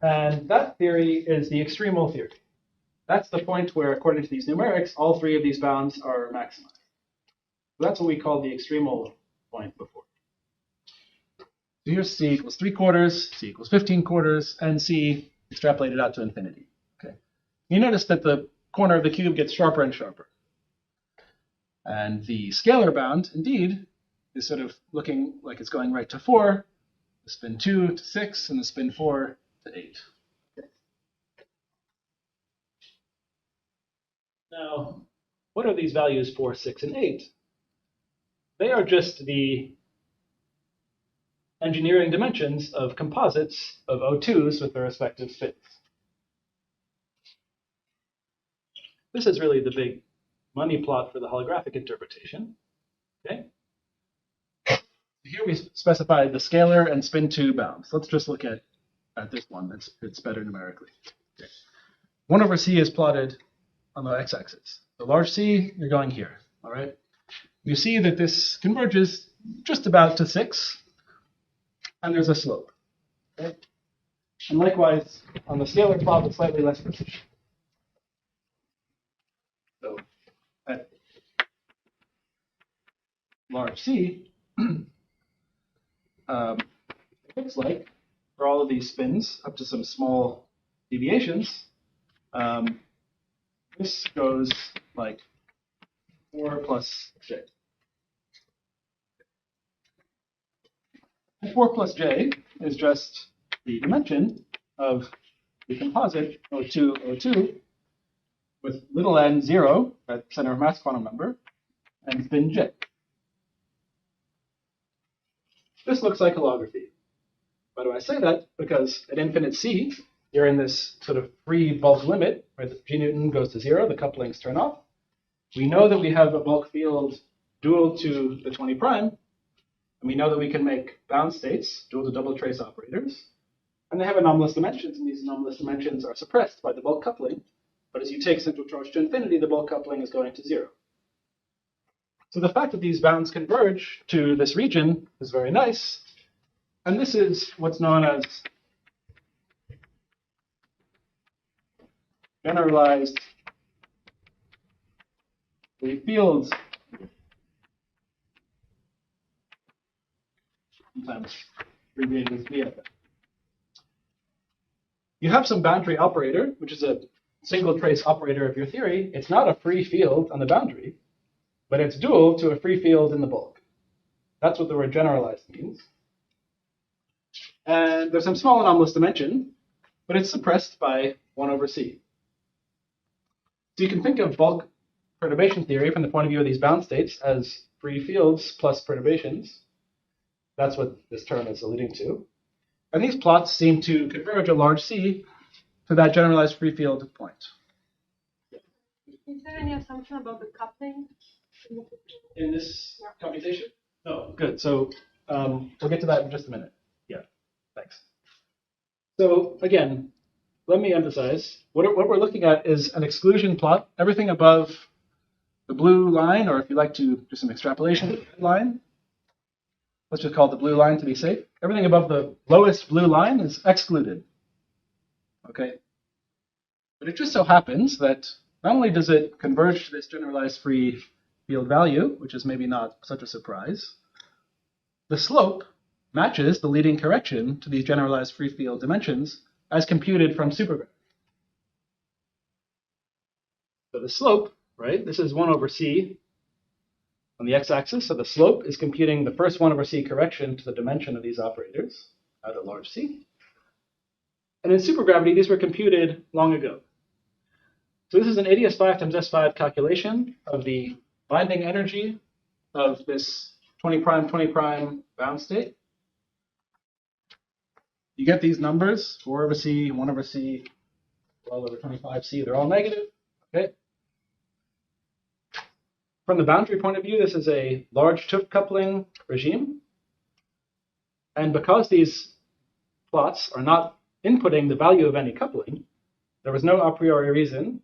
and that theory is the extremal theory. That's the point where, according to these numerics, all 3 of these bounds are maximized. So that's what we called the extremal point before. So here's C equals 3/4, C equals 15/4, and C extrapolated out to infinity. Okay. You notice that the corner of the cube gets sharper and sharper. And the scalar bound, indeed, is sort of looking like it's going right to 4, the spin 2 to 6, and the spin 4 to 8. Okay. Now, what are these values 4, 6, and 8? They are just the engineering dimensions of composites of O2s with their respective fits. This is really the big money plot for the holographic interpretation. Okay. Here we specified the scalar and spin 2 bounds. Let's just look at this one. It's better numerically. Okay. 1 over c is plotted on the x-axis. So large C, you're going here, all right? You see that this converges just about to 6, and there's a slope. Okay? And likewise, on the scalar plot with slightly less precision. So at large C, it looks like for all of these spins, up to some small deviations, this goes like 4 plus j. And 4 plus j is just the dimension of the composite O2, O2, with little n 0 at center of mass quantum number, and spin j. This looks like holography. Why do I say that? Because at infinite c, you're in this sort of free bulk limit, where the G Newton goes to 0, the couplings turn off. We know that we have a bulk field dual to the 20 prime, and we know that we can make bound states dual to double trace operators, and they have anomalous dimensions, and these anomalous dimensions are suppressed by the bulk coupling. But as you take central charge to infinity, the bulk coupling is going to 0. So the fact that these bounds converge to this region is very nice, and this is what's known as generalized free fields. Sometimes abbreviated as BFF. You have some boundary operator, which is a single trace operator of your theory. It's not a free field on the boundary, but it's dual to a free field in the bulk. That's what the word generalized means. And there's some small anomalous dimension, but it's suppressed by 1 over c. So you can think of bulk perturbation theory from the point of view of these bound states as free fields plus perturbations. That's what this term is alluding to. And these plots seem to converge a large C to that generalized free field point. Is there any assumption about the coupling? In this computation? No. Good. So we'll get to that in just a minute. Yeah. Thanks. So again, let me emphasize, what we're looking at is an exclusion plot. Everything above the blue line, or if you like to do some extrapolation, line, let's just call it the blue line to be safe. Everything above the lowest blue line is excluded. Okay? But it just so happens that not only does it converge to this generalized free field value, which is maybe not such a surprise, the slope matches the leading correction to these generalized free field dimensions as computed from supergravity. So the slope, right, this is 1 over c on the x-axis, so the slope is computing the first 1 over c correction to the dimension of these operators out at large C. And in supergravity, these were computed long ago. So this is an ADS5 times S5 calculation of the binding energy of this 20 prime bound state. You get these numbers, 4 over c, 1 over c, 12 over 25c, they're all negative. Okay. From the boundary point of view, this is a large TÜV coupling regime. And because these plots are not inputting the value of any coupling, there was no a priori reason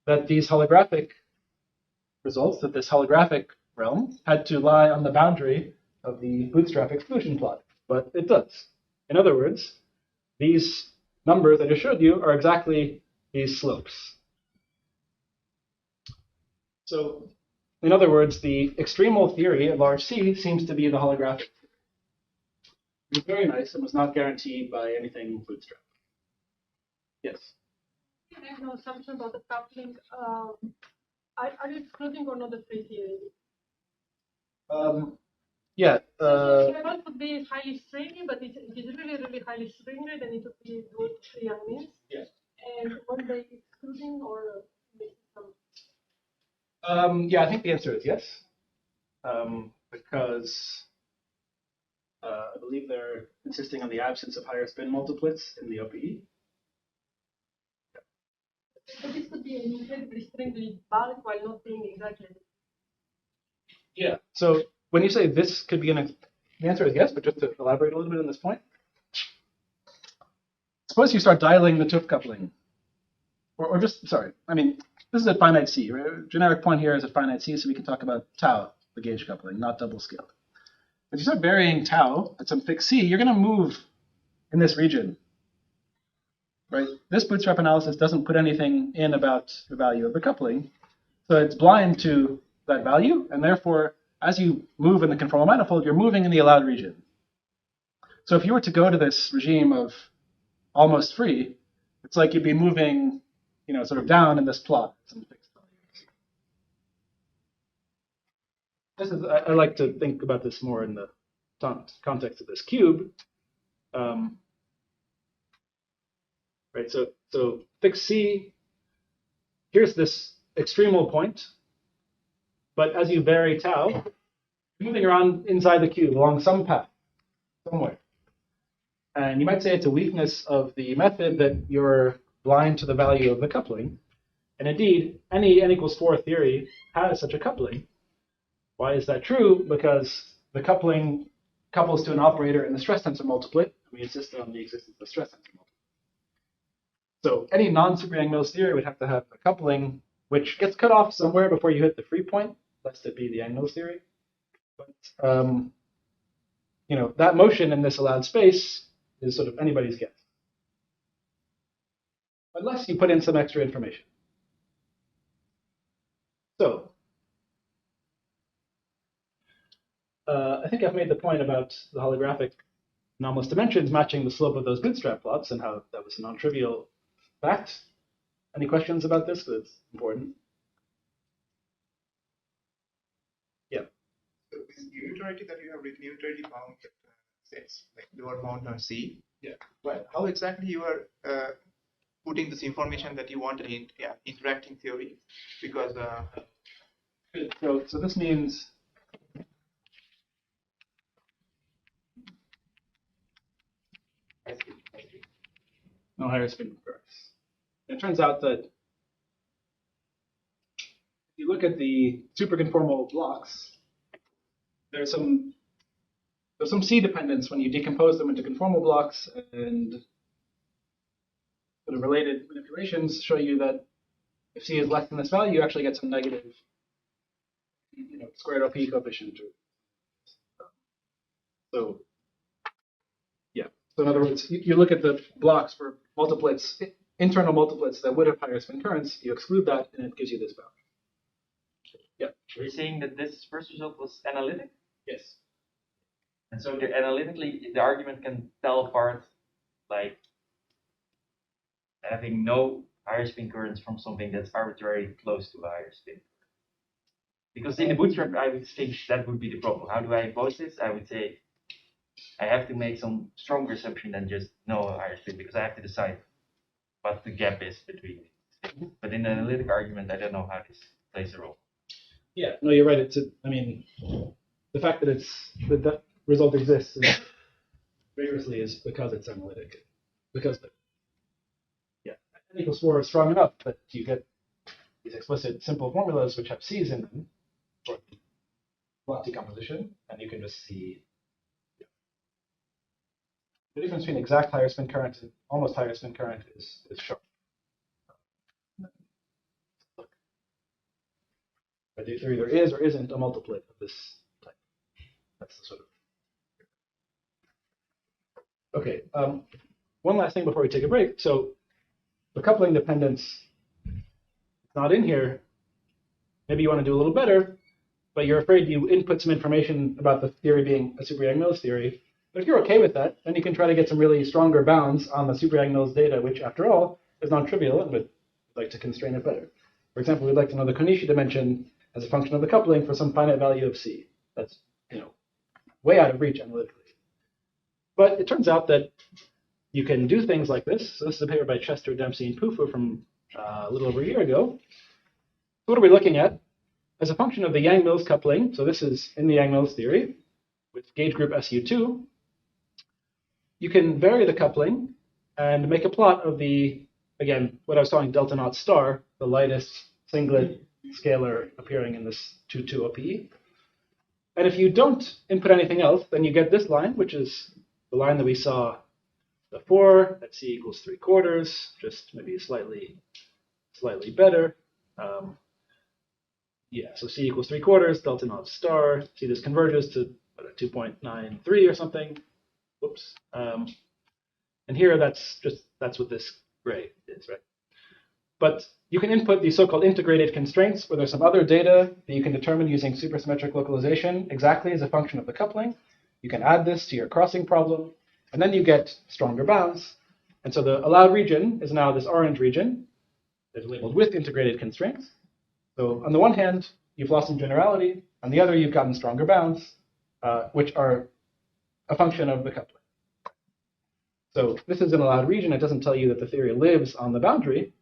that these holographic results, that this holographic realm, had to lie on the boundary of the bootstrap exclusion plot. But it does. In other words, these numbers that I showed you are exactly these slopes. So, in other words, the extremal theory of large C seems to be the holographic. It was very nice and was not guaranteed by anything bootstrap. Yes? There's no assumption about the coupling. Are you excluding or not the free theory? Yeah. It would be highly stringy, but it is really, really highly stringy, then it would be good free means. Yes. And were they excluding or missing some? Yeah, I think the answer is yes, because I believe they're insisting on the absence of higher spin multiplets in the OPE. So this could be an incredibly stringy bulk while not being exactly. Yeah. So when you say this could be the answer is yes, but just to elaborate a little bit on this point. Suppose you start dialing the TÜV coupling. or just, sorry, I mean, this is at finite C, right? Generic point here is at finite C, so we can talk about tau, the gauge coupling, not double scaled. If you start varying tau at some fixed C, you're going to move in this region, right? This bootstrap analysis doesn't put anything in about the value of the coupling, so it's blind to that value, and therefore, as you move in the conformal manifold, you're moving in the allowed region. So if you were to go to this regime of almost free, it's like you'd be moving, sort of down in this plot. Some fixed values. This is, I like to think about this more in the context of this cube. Right, so fixed C, here's this extremal point, but as you vary tau, you're moving around inside the cube along some path, somewhere. And you might say it's a weakness of the method that you're blind to the value of the coupling. And indeed, any n equals 4 theory has such a coupling. Why is that true? Because the coupling couples to an operator in the stress tensor multiplet. We insist on the existence of stress tensor multiplet. So any non-super Yang-Mills theory would have to have a coupling which gets cut off somewhere before you hit the free point, lest it be the Yang-Mills theory. But that motion in this allowed space is sort of anybody's guess, unless you put in some extra information. So I think I've made the point about the holographic anomalous dimensions matching the slope of those bootstrap plots and how that was a non-trivial fact. Any questions about this? Because it's important. Yeah. So this unitarity that you have written, unitarity bound sets, like lower bound on C. Yeah. But how exactly you are putting this information that you wanted in interacting theory? Because so this means no higher spin reverse. It turns out that if you look at the superconformal blocks, there's some C dependence when you decompose them into conformal blocks, and sort of related manipulations show you that if C is less than this value, you actually get some negative squared LP coefficient. So yeah. So in other words, you look at the blocks for multiplets, internal multiplets that would have higher spin currents, you exclude that, and it gives you this value. Yeah. Are you saying that this first result was analytic? Yes. And so analytically, the argument can tell apart, like, having no higher spin currents from something that's arbitrarily close to a higher spin. Because in the bootstrap, I would think that would be the problem. How do I impose this? I would say I have to make some stronger assumption than just no higher spin, because I have to decide what the gap is between things. But in the analytic argument, I don't know how this plays a role. Yeah, no, you're right. The fact that that result exists rigorously is because it's analytic. Because n equals 4 is strong enough that you get these explicit simple formulas which have C's in them for block decomposition, and you can just see the difference between exact higher spin current and almost higher spin current is sharp. But there either is or isn't a multiplet of this type. That's the sort of. Okay. One last thing before we take a break. So the coupling dependence is not in here. Maybe you want to do a little better, but you're afraid you input some information about the theory being a super Yang-Mills theory. But if you're okay with that, then you can try to get some really stronger bounds on the super Yang-Mills data, which, after all, is non-trivial and would like to constrain it better. For example, we'd like to know the Konishi dimension as a function of the coupling for some finite value of C. That's way out of reach analytically. But it turns out that you can do things like this. So this is a paper by Chester, Dempsey, and Pufu from a little over a year ago. So what are we looking at? As a function of the Yang-Mills coupling, so this is in the Yang-Mills theory, with gauge group SU2, you can vary the coupling and make a plot of again, what I was calling delta naught star, the lightest singlet scalar appearing in this 2,2 OPE. And if you don't input anything else, then you get this line, which is the line that we saw before, at C equals 3/4, just maybe slightly slightly better. Yeah, so C equals 3/4, delta naught star. See, this converges to 2.93 or something. Whoops. And here, that's what this gray is, right? But you can input these so-called integrated constraints, where there's some other data that you can determine using supersymmetric localization exactly as a function of the coupling. You can add this to your crossing problem, and then you get stronger bounds. And so the allowed region is now this orange region that is labeled with integrated constraints. So on the one hand, you've lost some generality. On the other, you've gotten stronger bounds, which are a function of the coupling. So this is an allowed region. It doesn't tell you that the theory lives on the boundary,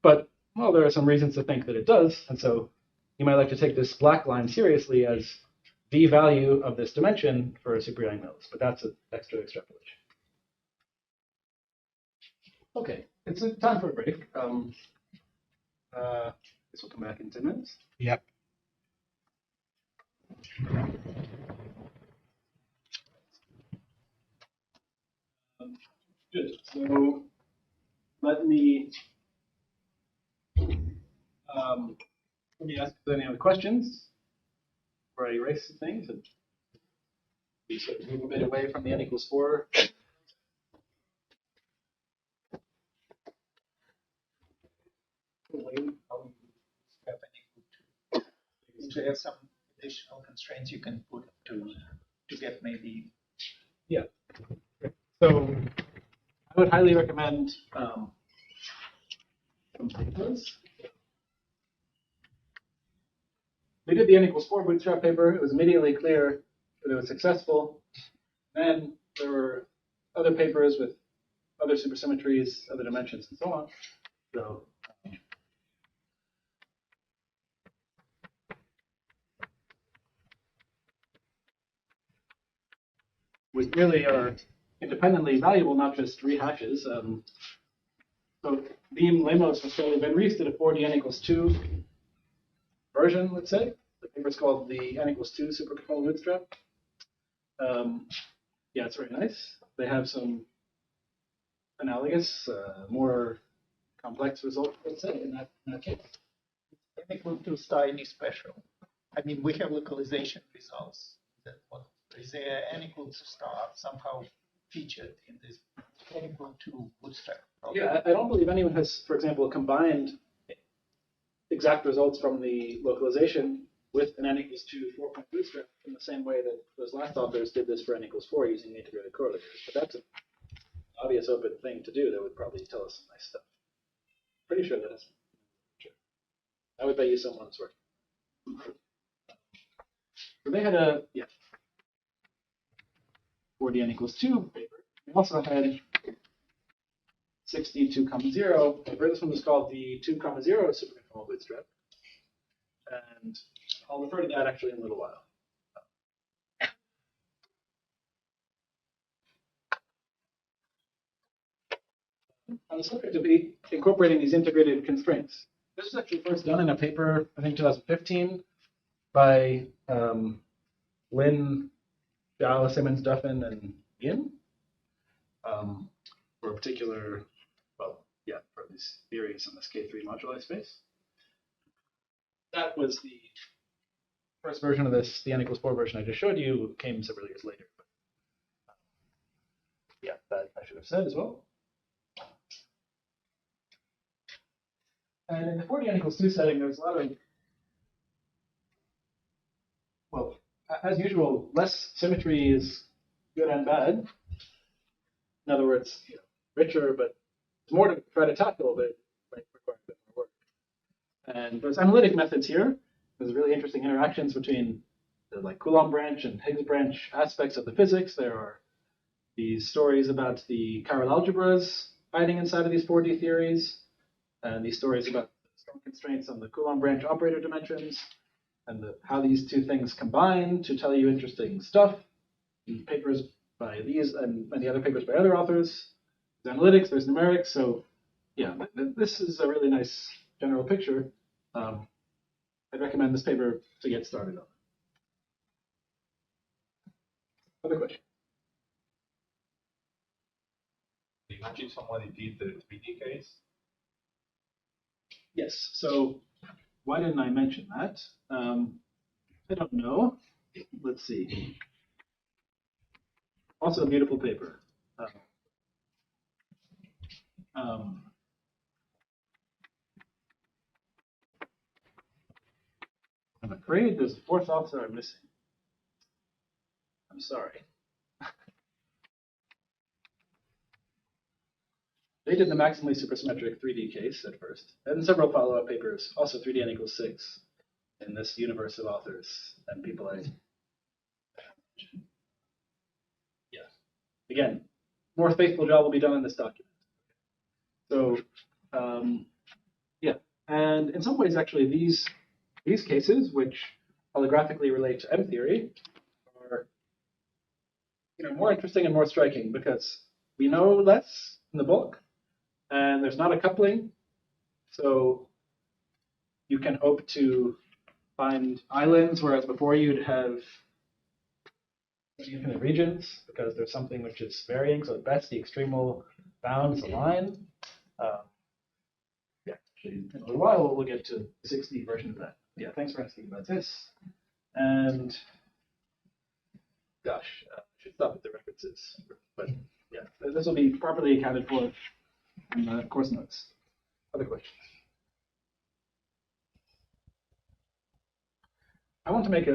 but, well, there are some reasons to think that it does. And so you might like to take this black line seriously as the value of this dimension for super Young mills, but that's an extra extrapolation. Okay, it's time for a break. This will come back in 10 minutes. Yep. Good. So let me ask if there's any other questions before I erase some things and we sort of move a bit away from the N equals 4. So you have some additional constraints you can put to get maybe. Yeah. So I would highly recommend some papers. We did the N equals 4 bootstrap paper. It was immediately clear that it was successful. Then there were other papers with other supersymmetries, other dimensions, and so on. So we really are independently valuable, not just rehashes. So Beam, Lemos, and Ben Reese did a 4D N equals 2 version, let's say. The paper's called the N equals 2 superconformal bootstrap. Yeah, it's very nice. They have some analogous, more complex results, let's say, in that case. N equal 2 star any special? I mean, we have localization results. That what is there N equal 2 star somehow featured in this N equal 2 bootstrap problem? Yeah, I don't believe anyone has, for example, combined exact results from the localization with an N equals 2 4-point bootstrap in the same way that those last authors did this for N equals 4 using the integrated correlators. But that's an obvious open thing to do that would probably tell us some nice stuff. Pretty sure that is true. I would bet you someone's working. So they had a 4D N equals 2 paper. They also had 62,0 paper. This one was called the 2,0 superconformal bootstrap. And I'll refer to that actually in a little while. On the subject of incorporating these integrated constraints, this was actually first done in a paper, I think 2015, by Lin, Zhao, Simmons, Duffin, and Yin, for a particular, for these theories in this K3 moduli space. That was the first version of this, the N equals 4 version I just showed you, came several years later. But, yeah, that I should have said as well. And in the 4D N equals 2 setting, there's a lot of, well, as usual, less symmetry is good and bad. In other words, richer, but it's more to try to tackle, but it might require a bit more work. And there's analytic methods here. There's really interesting interactions between the Coulomb branch and Higgs branch aspects of the physics. There are these stories about the chiral algebras hiding inside of these 4D theories, and these stories about strong constraints on the Coulomb branch operator dimensions, and how these two things combine to tell you interesting stuff. In papers by these and many other papers by other authors. There's analytics, there's numerics. So yeah, this is a really nice general picture. I'd recommend this paper to get started on. Other question? Imagine somebody did the 3D case Yes. So why didn't I mention that? I don't know. Let's see. Also a beautiful paper. Um, I'm afraid there's a fourth author I'm missing. I'm sorry. They did the maximally supersymmetric 3D case at first, and several follow-up papers, also 3D n equals 6, in this universe of authors and people I. Yeah. Again, more faithful job will be done in this document. So, yeah, and in some ways, actually, these cases, which holographically relate to M theory, are more interesting and more striking because we know less in the bulk, and there's not a coupling, so you can hope to find islands, whereas before you'd have infinite regions because there's something which is varying. So at best, the extremal bound is a line. Yeah, actually, in a little while we'll get to the 6D version of that. Yeah, thanks for asking about this. And gosh, I should stop at the references. But yeah, this will be properly accounted for in the course notes. Other questions? I want to make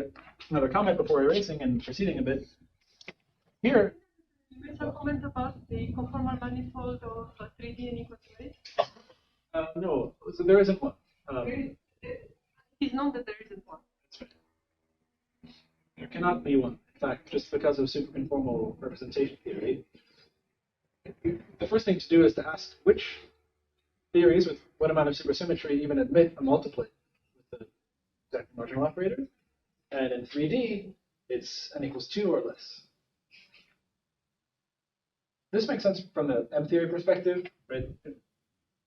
another comment before erasing and proceeding a bit. Here. You made some comment about the conformal manifold of 3D and equal to 8. No, so there isn't one. It's known that there isn't one. That's right. There cannot be one. In fact, just because of superconformal representation theory, the first thing to do is to ask which theories with what amount of supersymmetry even admit a multiplet with the exact marginal operator. And in 3D, it's n equals 2 or less. This makes sense from the M theory perspective, right?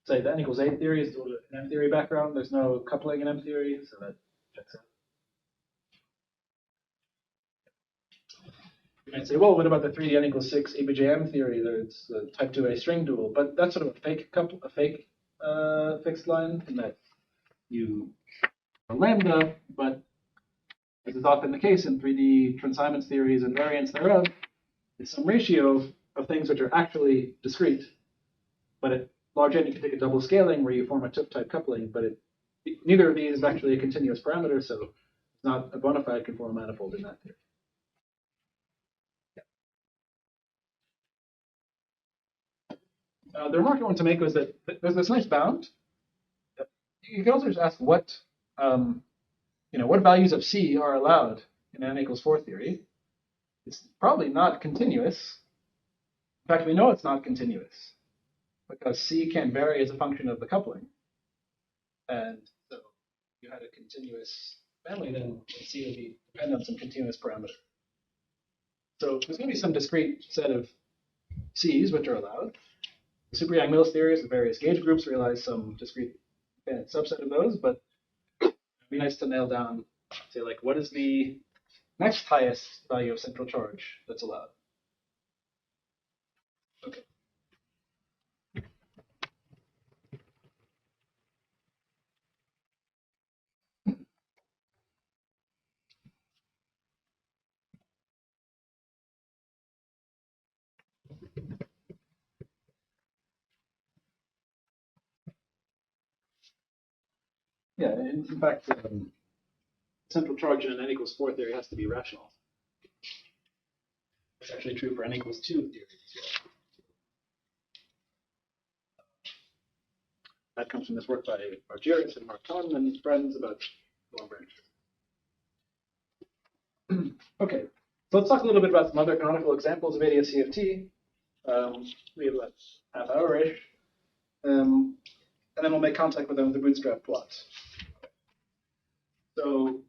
Say the n equals 8 theory is an M theory background. There's no coupling in M theory, so that checks out. You might say, well, what about the 3D n equals 6 EBJM theory? There's the type 2A string dual, but that's sort of a fake fixed line in that you are lambda, but as is often the case in 3D Trans-Simons theories and variants thereof, it's some ratio of things which are actually discrete. But at large n, you can take a double scaling where you form a tip-type coupling, but neither of these is actually a continuous parameter, so it's not a bona fide conformal manifold in that theory. The remark I want to make was that there's this nice bound. You can also just ask what values of C are allowed in n equals 4 theory. It's probably not continuous. In fact, we know it's not continuous because C can vary as a function of the coupling. And so if you had a continuous family, then C would be dependent on some continuous parameter. So there's going to be some discrete set of C's which are allowed. The Super-Yang-Mills theories, the various gauge groups realize some discrete subset of those, but it'd be nice to nail down, say, like, what is the next highest value of central charge that's allowed? Okay. Yeah, in fact, central charge in an n equals 4 theory has to be rational. It's actually true for n equals 2 theory as well. That comes from this work by Argyris and Mark Ton and friends about long branches. Okay, so let's talk a little bit about some other canonical examples of ADS CFT. We have about half hour-ish. And then we'll make contact with them with the bootstrap plots. So,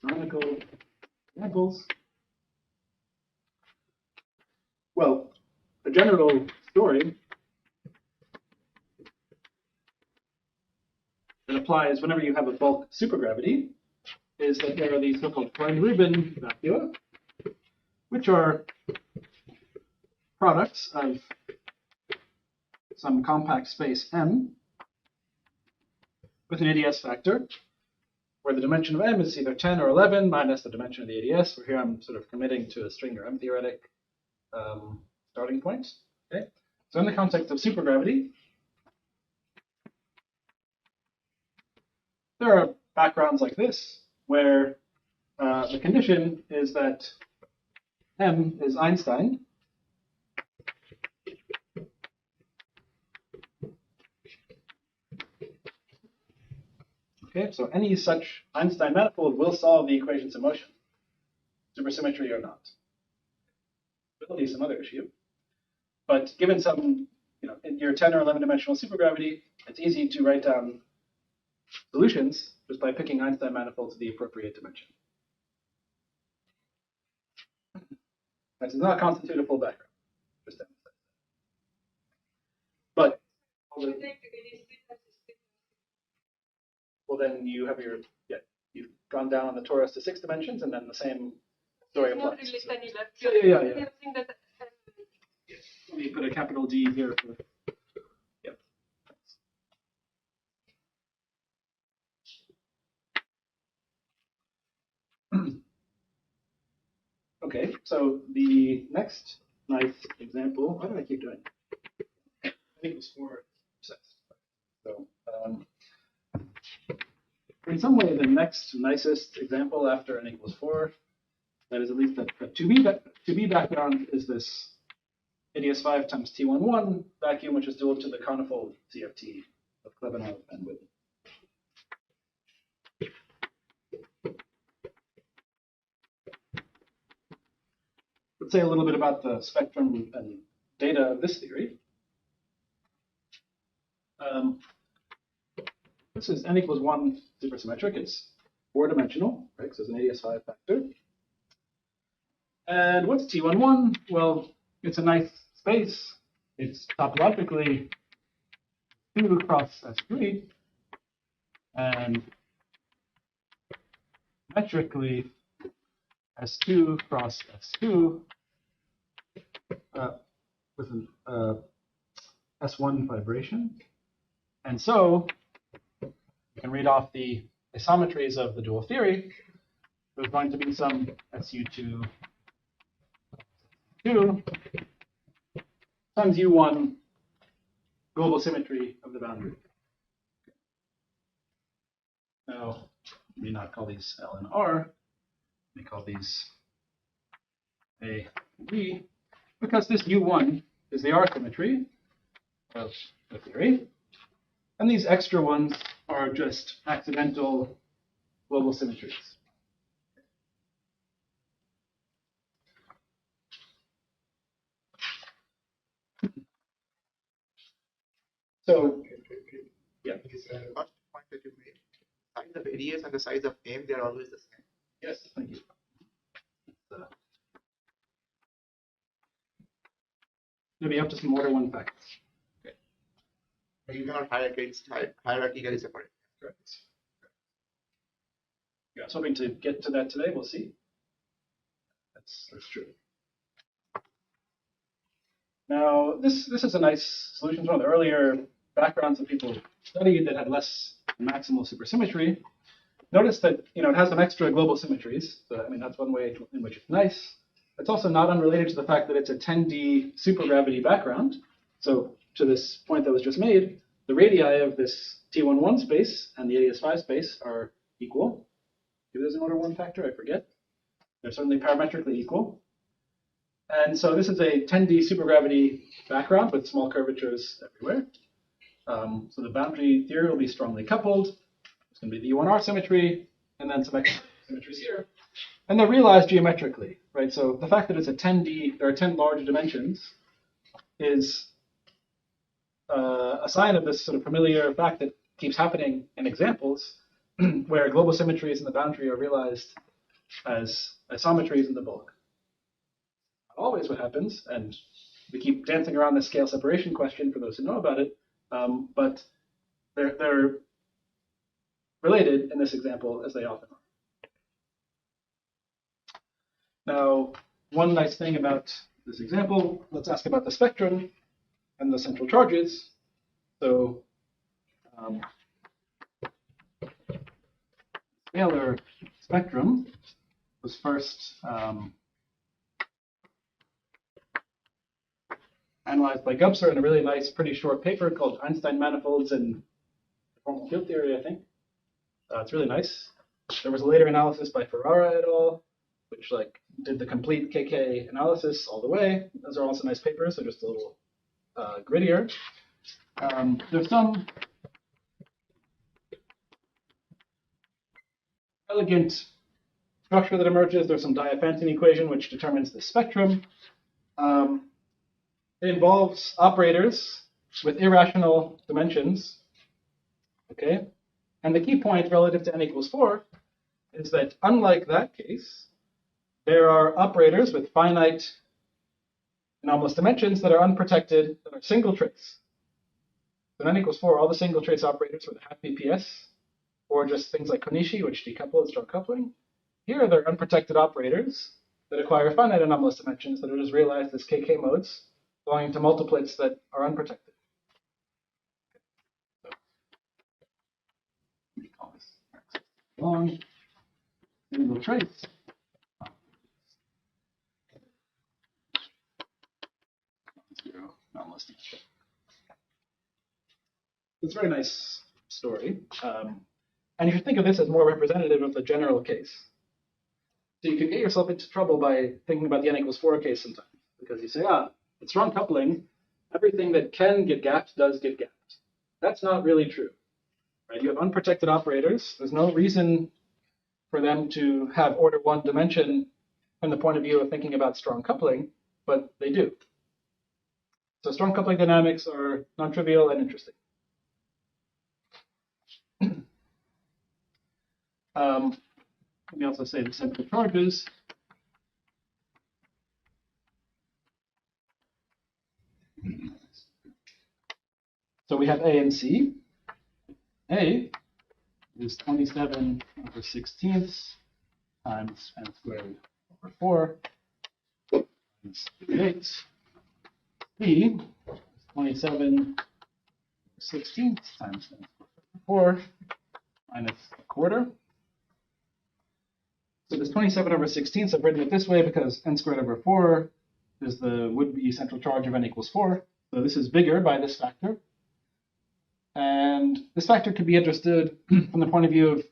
canonical examples. Well, a general story that applies whenever you have a bulk supergravity is that there are these so-called Klein-Rubin vacua, which are products of some compact space M with an ADS factor, where the dimension of M is either 10 or 11 minus the dimension of the ADS, where here I'm sort of committing to a string or M theoretic starting point. Okay. So in the context of supergravity, there are backgrounds like this, where the condition is that M is Einstein. Okay, so any such Einstein manifold will solve the equations of motion, supersymmetry or not. Ability is some other issue, but given some, in your 10 or 11 dimensional supergravity, it's easy to write down solutions just by picking Einstein manifolds to the appropriate dimension. That does not constitute a full background. Just emphasize. But well, then you have you've gone down on the torus to 6 dimensions, and then the same story applies. Not really tiny left. Yeah. I think that, Let me put a capital D here for. Yep. Okay, so the next nice example. Why do I keep doing? I think it was 4 sets. So. In some way, the next nicest example after n equals 4, that is at least the 2B background, is this ADS 5 times T11 vacuum, which is dual to the conifold CFT of Klebanov and Whitney. Let's say a little bit about the spectrum and data of this theory. This is n equals 1 supersymmetric. It's 4-dimensional, right? So it's an ADS 5 factor. And what's T11? Well, it's a nice space. It's topologically 2 cross S3 and metrically S2 cross S2 with an S1 vibration. And so you can read off the isometries of the dual theory. There's going to be some SU2 times U1 global symmetry of the boundary. Now, let me not call these L and R. Let me call these A and B, because this U1 is the R symmetry of the theory. And these extra ones are just accidental global symmetries. So, yeah. This first point that you made, size of ADS and the size of M, they are always the same. Yes, thank you. Maybe up to some order 1 factors. You cannot hierarchically separate. Correct. Yeah, I was hoping to get to that today. We'll see. That's true. Now, this is a nice solution to one of the earlier backgrounds that people studied that had less maximal supersymmetry. Notice that it has some extra global symmetries. So I mean, that's one way in which it's nice. It's also not unrelated to the fact that it's a 10D supergravity background. So to this point that was just made, the radii of this T11 space and the ADS5 space are equal. Maybe there's an order 1 factor, I forget. They're certainly parametrically equal. And so this is a 10D supergravity background with small curvatures everywhere. So the boundary theory will be strongly coupled. It's going to be the U1R symmetry, and then some extra symmetries here. And they're realized geometrically, right? So the fact that it's a 10D, there are 10 large dimensions, is a sign of this sort of familiar fact that keeps happening in examples where global symmetries in the boundary are realized as isometries in the bulk. Not always what happens, and we keep dancing around the scale separation question for those who know about it, but they're related in this example as they often are. Now, one nice thing about this example, let's ask about the spectrum. and the central charges. So scalar spectrum was first analyzed by Gubser in a really nice, pretty short paper called Einstein Manifolds and Conformal Field Theory, I think. It's really nice. There was a later analysis by Ferrara et al., which did the complete KK analysis all the way. Those are also nice papers. They're just a little grittier. There's some elegant structure that emerges. There's some Diophantine equation which determines the spectrum. It involves operators with irrational dimensions. Okay, and the key point relative to n equals 4 is that unlike that case, there are operators with finite anomalous dimensions that are unprotected, that are single trace. So n equals 4, all the single trace operators with half BPS, or just things like Konishi, which decouple with strong coupling. Here, they're unprotected operators that acquire finite anomalous dimensions that are just realized as KK modes belonging to multiplets that are unprotected. So, let me call this long single trace. Zero anomalous dimension. It's a very nice story. And you should think of this as more representative of the general case. So you can get yourself into trouble by thinking about the n equals 4 case sometimes, because you say, with strong coupling, everything that can get gapped does get gapped. That's not really true. Right? You have unprotected operators. There's no reason for them to have order 1 dimension from the point of view of thinking about strong coupling, but they do. So strong coupling dynamics are non-trivial and interesting. Let me also say the central charges. So we have A and C. A is 27 over 16ths times n squared over 4 times 8. B is 27 16ths times n squared over 4 minus a quarter. So this 27 over 16ths, I've written it this way because n squared over 4 is the would-be central charge of n equals 4. So this is bigger by this factor. And this factor could be understood from the point of view of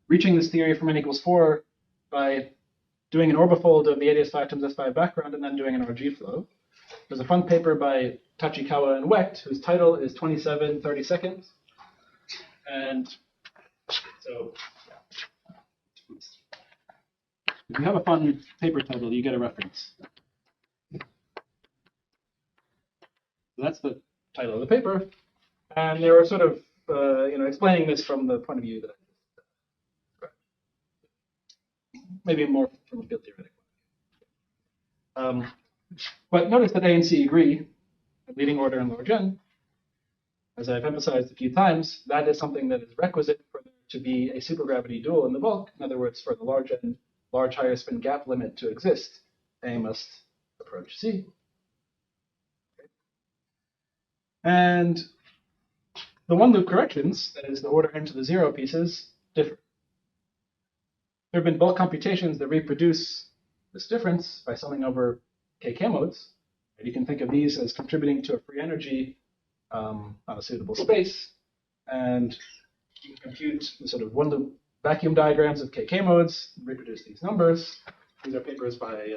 reaching this theory from n equals 4 by doing an orbifold of the ADS 5 times S5 background and then doing an RG flow. There's a fun paper by Tachikawa and Wecht whose title is 27 30 seconds. And so if you have a fun paper title, you get a reference. So that's the title of the paper. And they were sort of explaining this from the point of view that I just maybe more from a field theoretic point. But notice that A and C agree at leading order and large n. As I've emphasized a few times, that is something that is requisite for there to be a supergravity dual in the bulk. In other words, for the large n, large higher spin gap limit to exist, A must approach C. Okay. And the one loop corrections, that is the order n to the 0 pieces, differ. There have been bulk computations that reproduce this difference by summing over KK modes. And you can think of these as contributing to a free energy on a suitable space. And you can compute the sort of one loop vacuum diagrams of KK modes, reproduce these numbers. These are papers by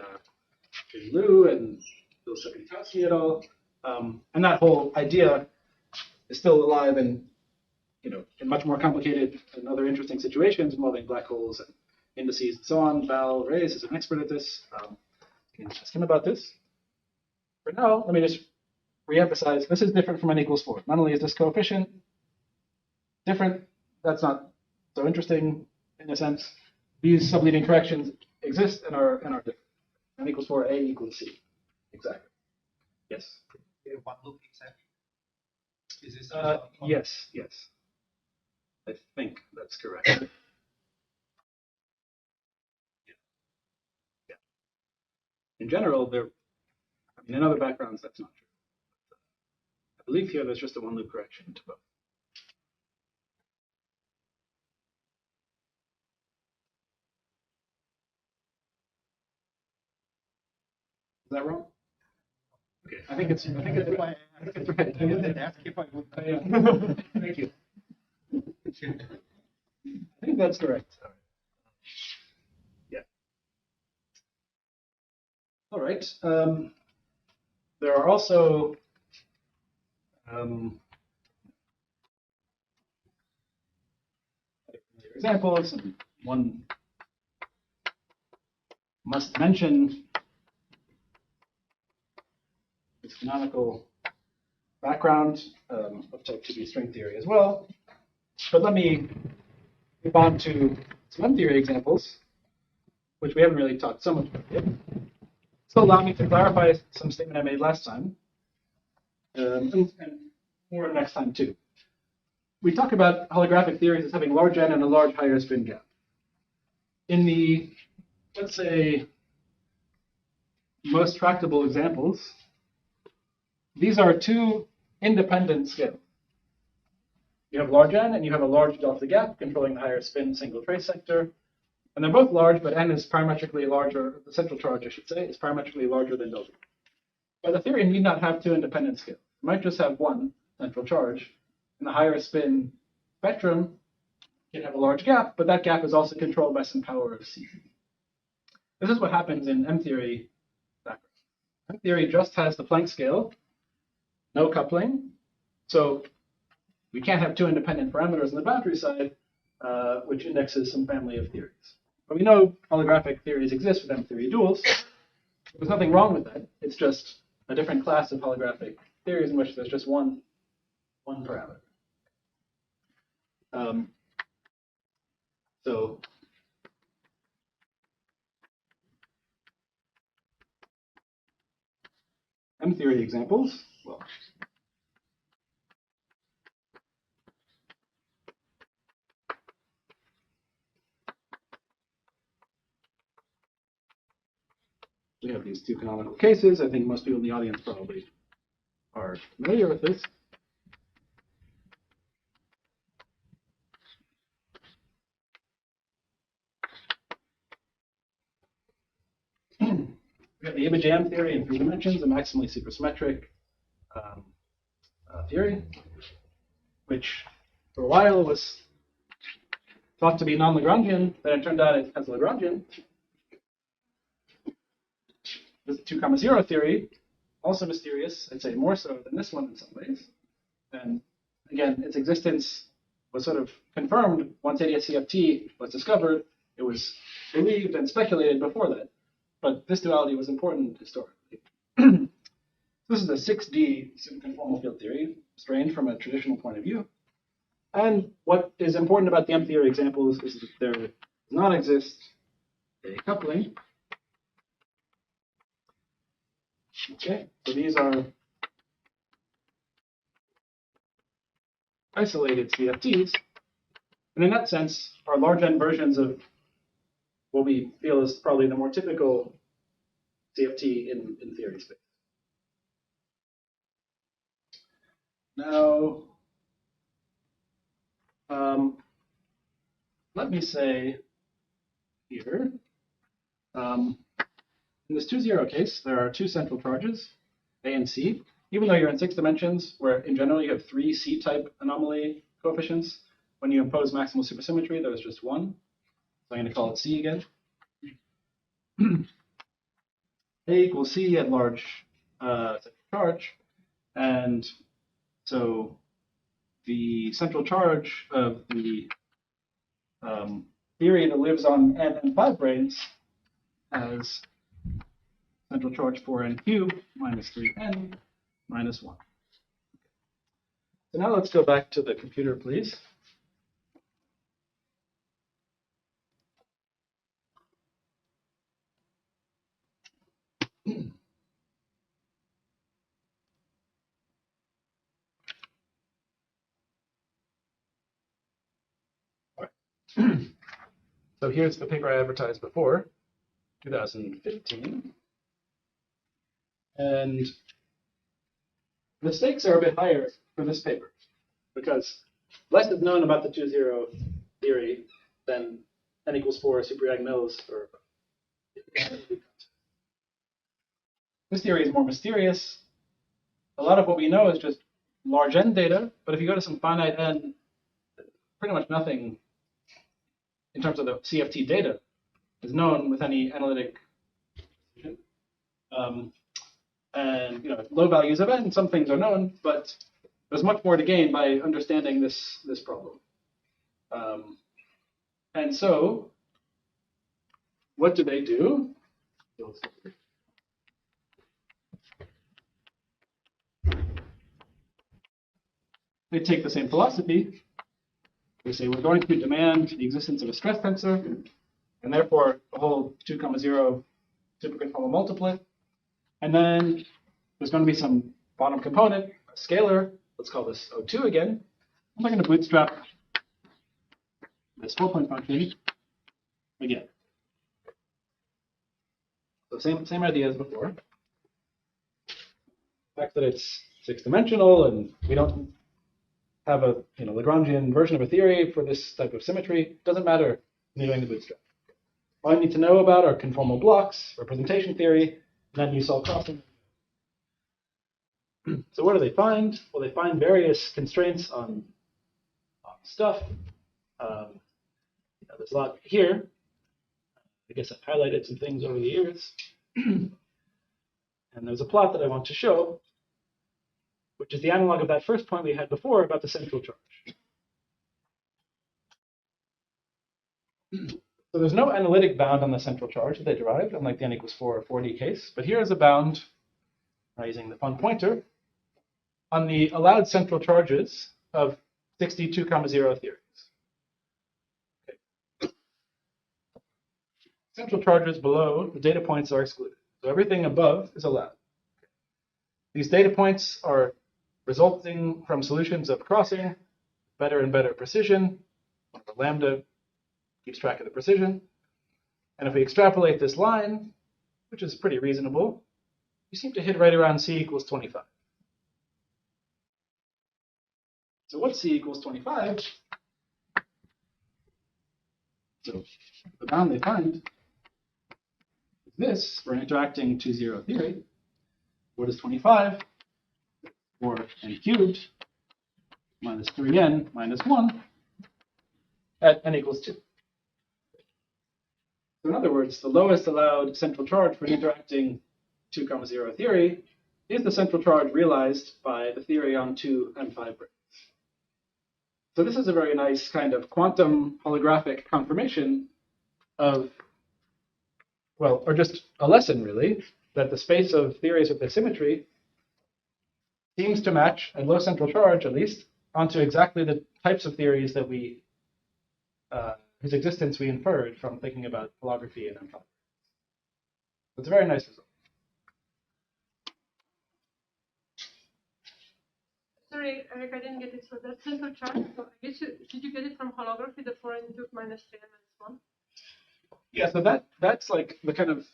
Liu and Bill Sekitowski et al. And that whole idea is still alive in much more complicated and other interesting situations involving black holes and indices and so on. Val Reyes is an expert at this. You can ask him about this. For now, let me just reemphasize, this is different from n equals 4. Not only is this coefficient different, that's not so interesting in a sense. These subleading corrections exist and are different. N equals 4, A equals C. Exactly. Yes? One loop exception. Is this yes. I think that's correct. Yeah. In general, in other backgrounds, that's not true. believe here there's just a one loop correction to both. Is that wrong? Okay, I think it's right. I didn't ask if I would. Thank you. I think that's correct. All right. Yeah. All right. There are also examples, and one must mention this canonical background of type 2B string theory as well. But let me move on to some M-theory examples, which we haven't really talked so much about yet. Still allow me to clarify some statement I made last time, and more next time too. We talk about holographic theories as having large n and a large higher spin gap. In the, let's say, most tractable examples, these are two independent scales. You have large n and you have a large delta gap controlling the higher spin single trace sector. And they're both large, but n is parametrically larger, the central charge, I should say, is parametrically larger than delta. But the theory need not have two independent scales. It might just have one central charge. And the higher spin spectrum can have a large gap, but that gap is also controlled by some power of C. This is what happens in M-theory background. M-theory just has the Planck scale, no coupling. So we can't have two independent parameters on the boundary side, which indexes some family of theories. But we know holographic theories exist with M-theory duals. There's nothing wrong with that. It's just a different class of holographic theories in which there's just one parameter. So M-theory examples, well, we have these two canonical cases. I think most people in the audience probably are familiar with this. We have the image M theory in 3 dimensions, a maximally supersymmetric theory, which for a while was thought to be non-Lagrangian, then it turned out it has Lagrangian. This 2,0 theory, also mysterious, I'd say more so than this one in some ways. And again, its existence was sort of confirmed once CFT was discovered. It was believed and speculated before that. But this duality was important historically. This is a 6D conformal field theory, strange from a traditional point of view. And what is important about the M-theory examples is that there does not exist a coupling. Okay, so these are isolated CFTs. And in that sense, are large N versions of what we feel is probably the more typical CFT in theory space. Now, let me say here, in this 2-0 case, there are two central charges, A and C. Even though you're in 6 dimensions, where in general you have 3 C-type anomaly coefficients, when you impose maximal supersymmetry, there's just one. So I'm going to call it C again. A equals C at large central charge. And so the central charge of the theory that lives on N and 5 branes has central charge 4n cubed minus 3n minus 1. So now let's go back to the computer, please. So here's the paper I advertised before, 2015. And The stakes are a bit higher for this paper because less is known about the 2-0 theory than n equals 4 super-Yang-Mills or this theory is more mysterious. A lot of what we know is just large n data, but if you go to some finite n, pretty much nothing in terms of the CFT data is known with any analytic precision. And low values of n, some things are known, but there's much more to gain by understanding this problem. And so, what do they do? They take the same philosophy. They say we're going to demand the existence of a stress tensor, and therefore the whole 2,0 superconformal multiplet. And then there's going to be some bottom component, a scalar. Let's call this O2 again. I'm going to bootstrap this 4-point function again. So same idea as before. The fact that it's 6-dimensional and we don't have a Lagrangian version of a theory for this type of symmetry doesn't matter when you're doing the bootstrap. All you need to know about are conformal blocks, representation theory, and then you solve crossing. So what do they find? Well, they find various constraints on stuff. There's a lot here. I guess I've highlighted some things over the years. And there's a plot that I want to show, which is the analog of that first point we had before about the central charge. So there's no analytic bound on the central charge that they derived, unlike the n equals 4 or 4D case. But here is a bound, using the fun pointer, on the allowed central charges of 62, 0 theories. Okay. Central charges below the data points are excluded. So everything above is allowed. These data points are resulting from solutions of crossing, better and better precision. Lambda keeps track of the precision. And if we extrapolate this line, which is pretty reasonable, you seem to hit right around c equals 25. So what's c equals 25? So the bound they find is this for an interacting 2-0 theory. What is 25? 4n cubed minus 3n minus 1 at n equals 2. So in other words, the lowest allowed central charge for an interacting 2,0 theory is the central charge realized by the theory on 2 and 5 brackets. So this is a very nice kind of quantum holographic confirmation of, well, or just a lesson really, that the space of theories with this symmetry seems to match, at low central charge at least, onto exactly the types of theories that we, whose existence we inferred from thinking about holography and entropy. It's a very nice result. Sorry, Eric, I didn't get it. So that central charge, so I guess did you get it from holography, the 4n cubed minus 3n minus 1? Yeah, so that's like the kind of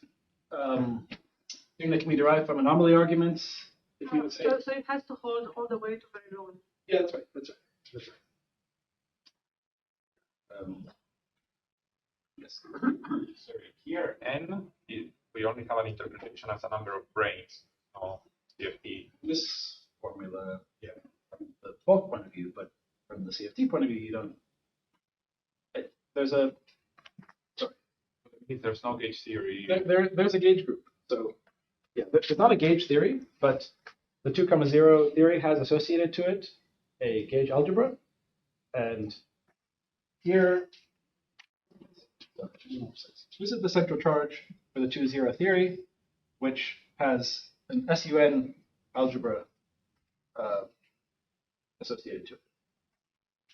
thing that can be derived from anomaly arguments, if you would say. So it has to hold all the way to very low. Yeah, that's right. That's right. That's right. Yes. So here, n, we only have an interpretation as a number of branes, no CFT. This formula, yeah, from the bulk point of view, but from the CFT point of view, you don't. There's a. Sorry. If there's no gauge theory. There's a gauge group. So, yeah, it's not a gauge theory, but the 2,0 theory has associated to it a gauge algebra, and here. This is the central charge for the 2-0 theory, which has an SUN algebra associated to it.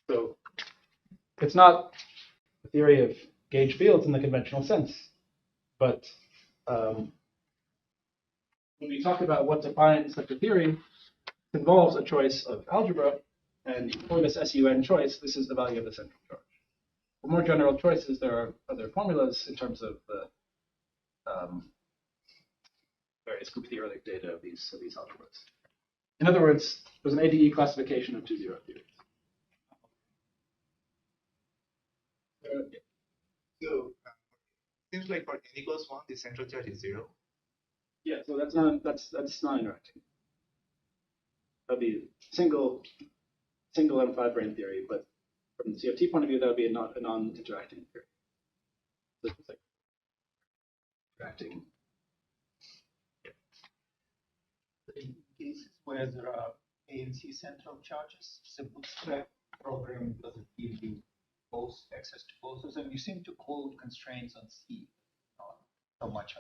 So it's not a theory of gauge fields in the conventional sense, but when we talk about what defines such a theory, it involves a choice of algebra, and for this SUN choice, this is the value of the central charge. For more general choices, there are other formulas in terms of the various group theoretic data of these algebras. In other words, there's an ADE classification of 2-0 theories. So seems like for n equals 1, the central charge is 0. Yeah, so that's not interacting. That'd be single M5 brane theory, but from the CFT point of view, that would be a non-interacting theory. So it's like interacting. In cases where there are A and C central charges, the bootstrap program doesn't give you both access to both of them. You seem to quote constraints on C, not so much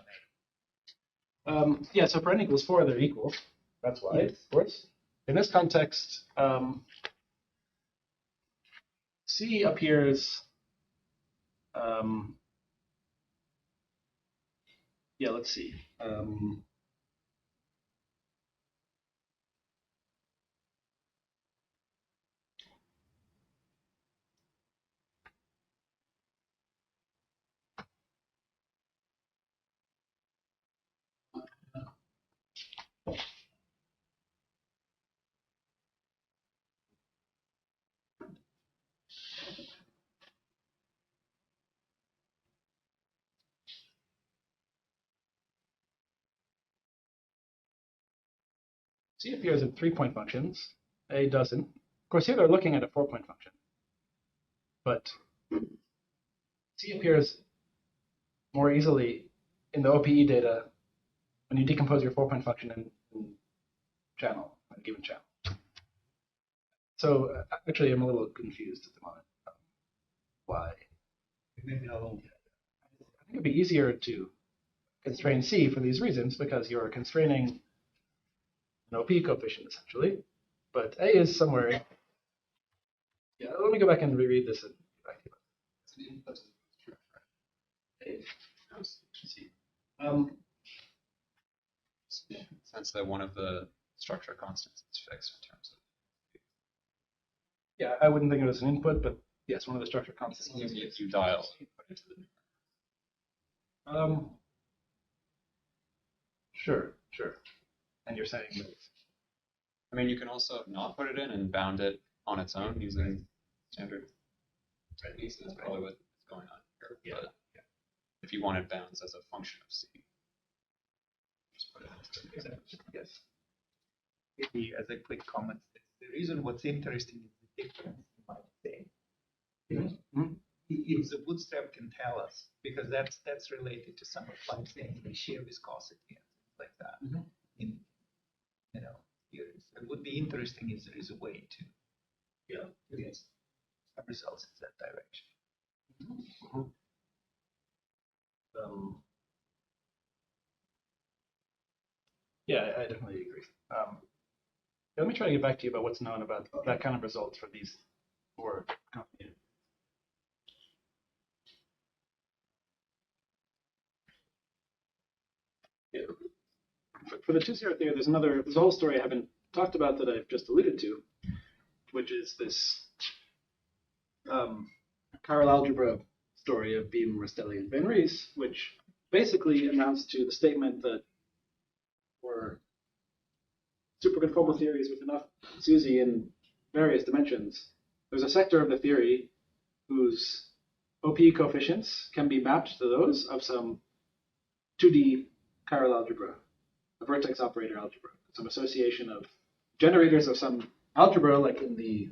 on A. Yeah, so for n equals 4, they're equal. That's why, of course. In this context, C appears, yeah, let's see. C appears in 3-point functions. A doesn't. Of course, here they're looking at a 4-point function. But C appears more easily in the OPE data when you decompose your 4-point function in channel, a given channel. So actually, I'm a little confused at the moment. Why? Maybe I'll I think it'd be easier to constrain C for these reasons because you're constraining an OP coefficient essentially, but A is somewhere. Yeah, let me go back and reread this. And sense that one of the structure constants is fixed in terms of. Yeah, I wouldn't think of it as an input, but yes, one of the structure constants. You dial. Sure. And you're saying that. I mean, you can also not put it in and bound it on its own using standard techniques. That's probably what's going on here. Yeah. But if you wanted bounds as a function of C, just put it in. Yes. maybe as a quick comment, the reason what's interesting is the difference, you might say. If the bootstrap can tell us, because that's related to some applied things, they share viscosity and things like that. In theories, it would be interesting if there is a way to get some results in that direction. Yeah, I definitely agree. Let me try to get back to you about what's known about that kind of results for these four companies. Yeah. For the 2-0 theory, there's a whole story I haven't talked about that I've just alluded to, which is this chiral algebra story of Beam, Rastelli, and Van Ries, which basically amounts to the statement that for superconformal theories with enough SUSY in various dimensions, there's a sector of the theory whose OP coefficients can be mapped to those of some 2D chiral algebra, a vertex operator algebra, some association of generators of some algebra, like in the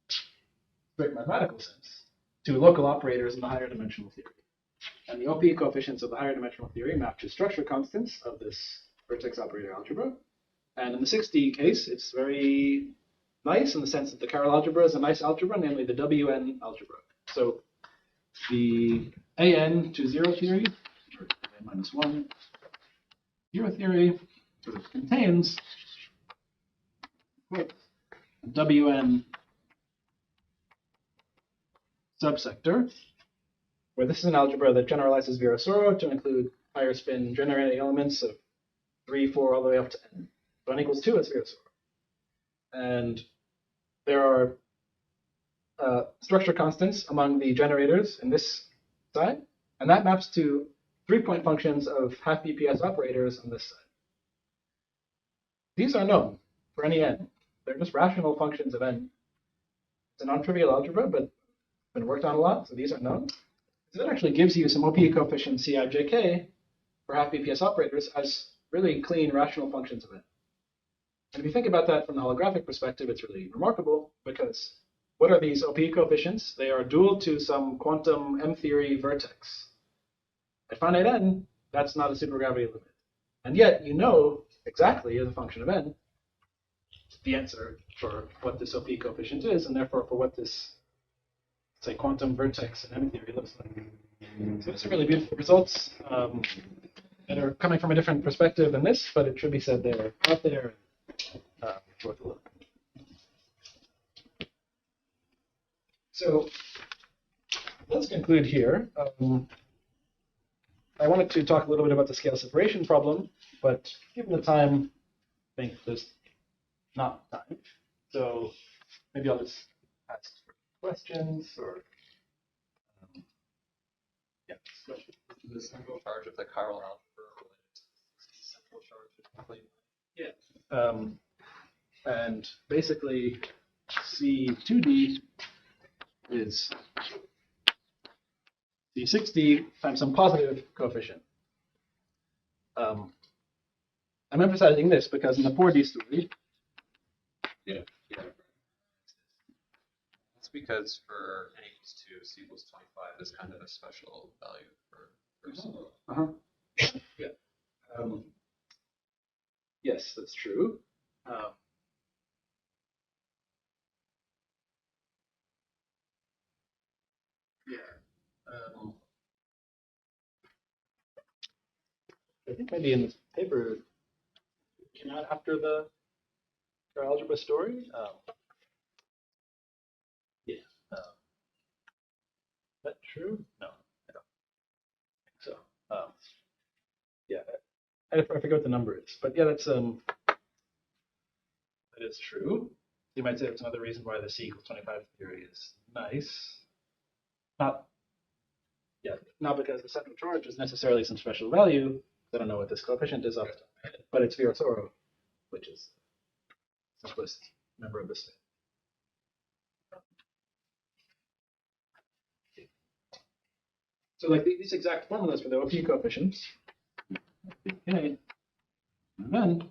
strict mathematical sense, to local operators in the higher dimensional theory. And the OP coefficients of the higher dimensional theory map to structure constants of this vertex operator algebra. And in the 6D case, it's very nice in the sense that the chiral algebra is a nice algebra, namely the WN algebra. So the AN to 0 theory, or N-1, 0 theory, sort of contains WN subsector, where this is an algebra that generalizes Virasoro to include higher spin generating elements of 3, 4, all the way up to n. So n equals 2 is Virasoro. And there are structure constants among the generators in this side, and that maps to 3-point functions of half BPS operators on this side. These are known for any n. They're just rational functions of n. It's a non-trivial algebra, but been worked on a lot, so these are known. So that actually gives you some OP coefficientCijk for half BPS operators as really clean rational functions of n. And if you think about that from the holographic perspective, it's really remarkable because what are these OP coefficients? They are dual to some quantum M-theory vertex. At finite n, that's not a supergravity limit. And yet you know exactly as a function of n the answer for what this OP coefficient is, and therefore for what this, say, quantum vertex in M-theory looks like. So these are really beautiful results that are coming from a different perspective than this, but it should be said they're out there. Worth a look. So let's conclude here. I wanted to talk a little bit about the scale separation problem, but given the time, I think there's not time. So maybe I'll just ask questions or yeah. Questions. The central charge of the chiral algebra related to the central charge of complete. Yeah. And basically, C2D is C6D times some positive coefficient. I'm emphasizing this because in the 4D story, Yeah. That's because for n equals 2, c equals 25 is kind of a special value for C. Yeah. Yes, that's true. I think maybe in this paper came out after the algebra story. Yeah. Is that true? No, I don't think so. Yeah, I forget what the number is, but yeah, that's that is true. You might say that's another reason why the C equals 25 theory is nice. Not because the central charge is necessarily some special value. I don't know what this coefficient is off the top of my head, but it's Virasoro, which is the simplest member of the state. So like these exact formulas for the OP coefficients, okay, and then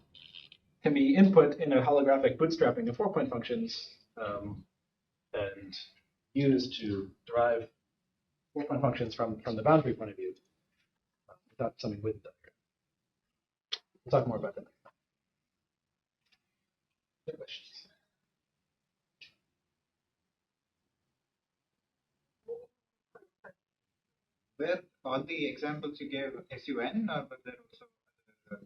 can be input in a holographic bootstrapping of 4-point functions and used to derive 4-point functions from the boundary point of view without something with that. We'll talk more about that next time. Any questions? Were all the examples you gave SUN, but there also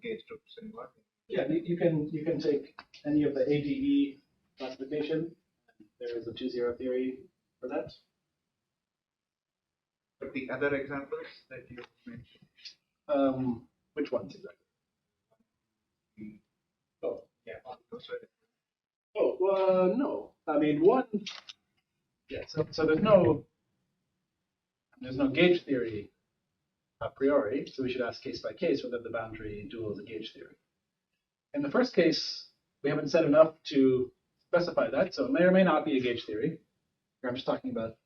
gauge groups involved? Yeah, you can take any of the AGE classification. There is a 2-0 theory for that. But the other examples that you mentioned? Which ones exactly? Oh, yeah, those were. Oh, no. I mean, one. Yeah. So there's no gauge theory a priori. So we should ask case by case whether the boundary dual is a gauge theory. In the first case, we haven't said enough to specify that, so it may or may not be a gauge theory. Here I'm just talking about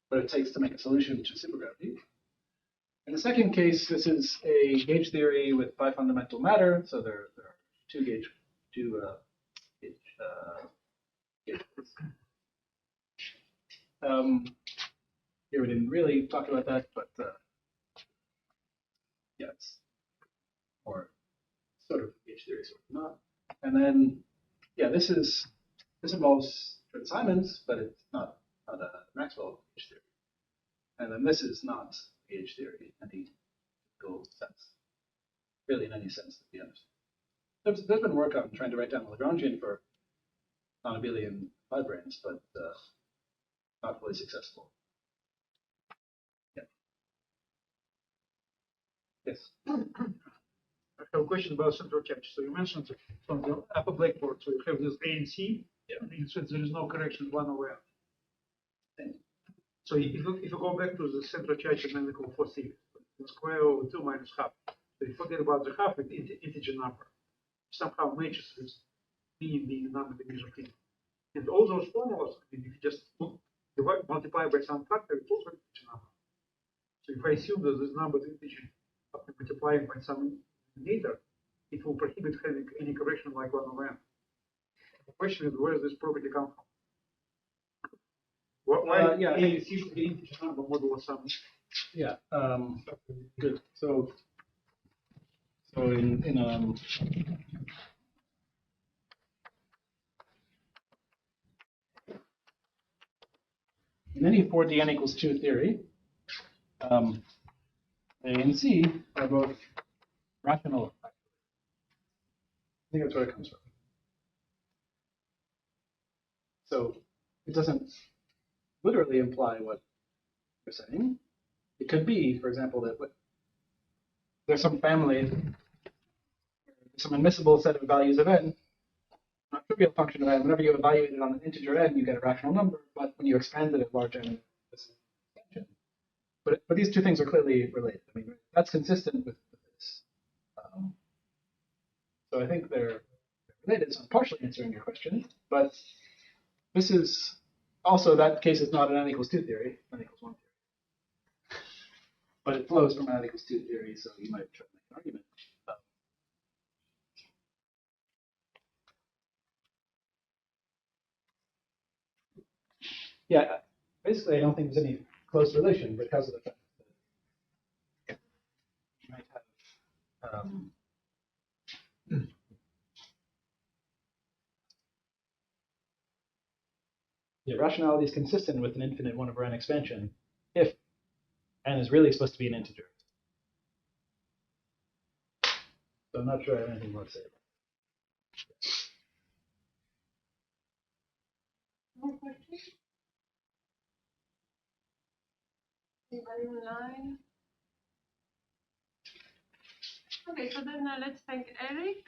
what it takes to make a solution to supergravity. In the second case, this is a gauge theory with 5 fundamental matter, so there are two gauges. Here we didn't really talk about that, but yeah, it's more sort of gauge theory, sort of not. And then, yeah, this involves Simons, but it's not a Maxwell gauge theory. And then this is not gauge theory in any typical sense, really in any sense that we understand. There's been work on trying to write down Lagrangian for non-abelian fibranes, but not fully successful. Yeah. Yes. I have a question about central catch. So you mentioned from the upper blackboard, so you have this A and C, and you said there is no correction 1 over n. So if you go back to the central catch and then equal 4c, the square over 2 minus half. So you forget about the half with integer number. Somehow matches this mean being number division of n. And all those formulas, I mean, if you just multiply by some factor, it's also integer number. So if I assume that this number is integer after multiplying by some denominator, it will prohibit having any correction like 1 over n. The question is, where does this property come from? Why yeah, a seems to be integer number modulo some? Yeah. Good. So in any 4D n equals 2 theory, A and C are both rational. I think that's where it comes from. So it doesn't literally imply what you're saying. It could be, for example, that there's some family, some admissible set of values of n, not a trivial function of n. Whenever you evaluate it on an integer n, you get a rational number, but when you expand it at large n, this is an extension. But these two things are clearly related. I mean, that's consistent with this. So I think they're related. So I'm partially answering your question, but this is also, that case is not an n equals 2 theory, n equals 1 theory. But it flows from n equals 2 theory, so you might try to make an argument. Yeah, basically, I don't think there's any close relation because of the fact that you might have the rationality is consistent with an infinite 1 over n expansion if n is really supposed to be an integer. So I'm not sure I have anything more to say about it. More questions? Anybody online? Okay, so then let's thank Eric.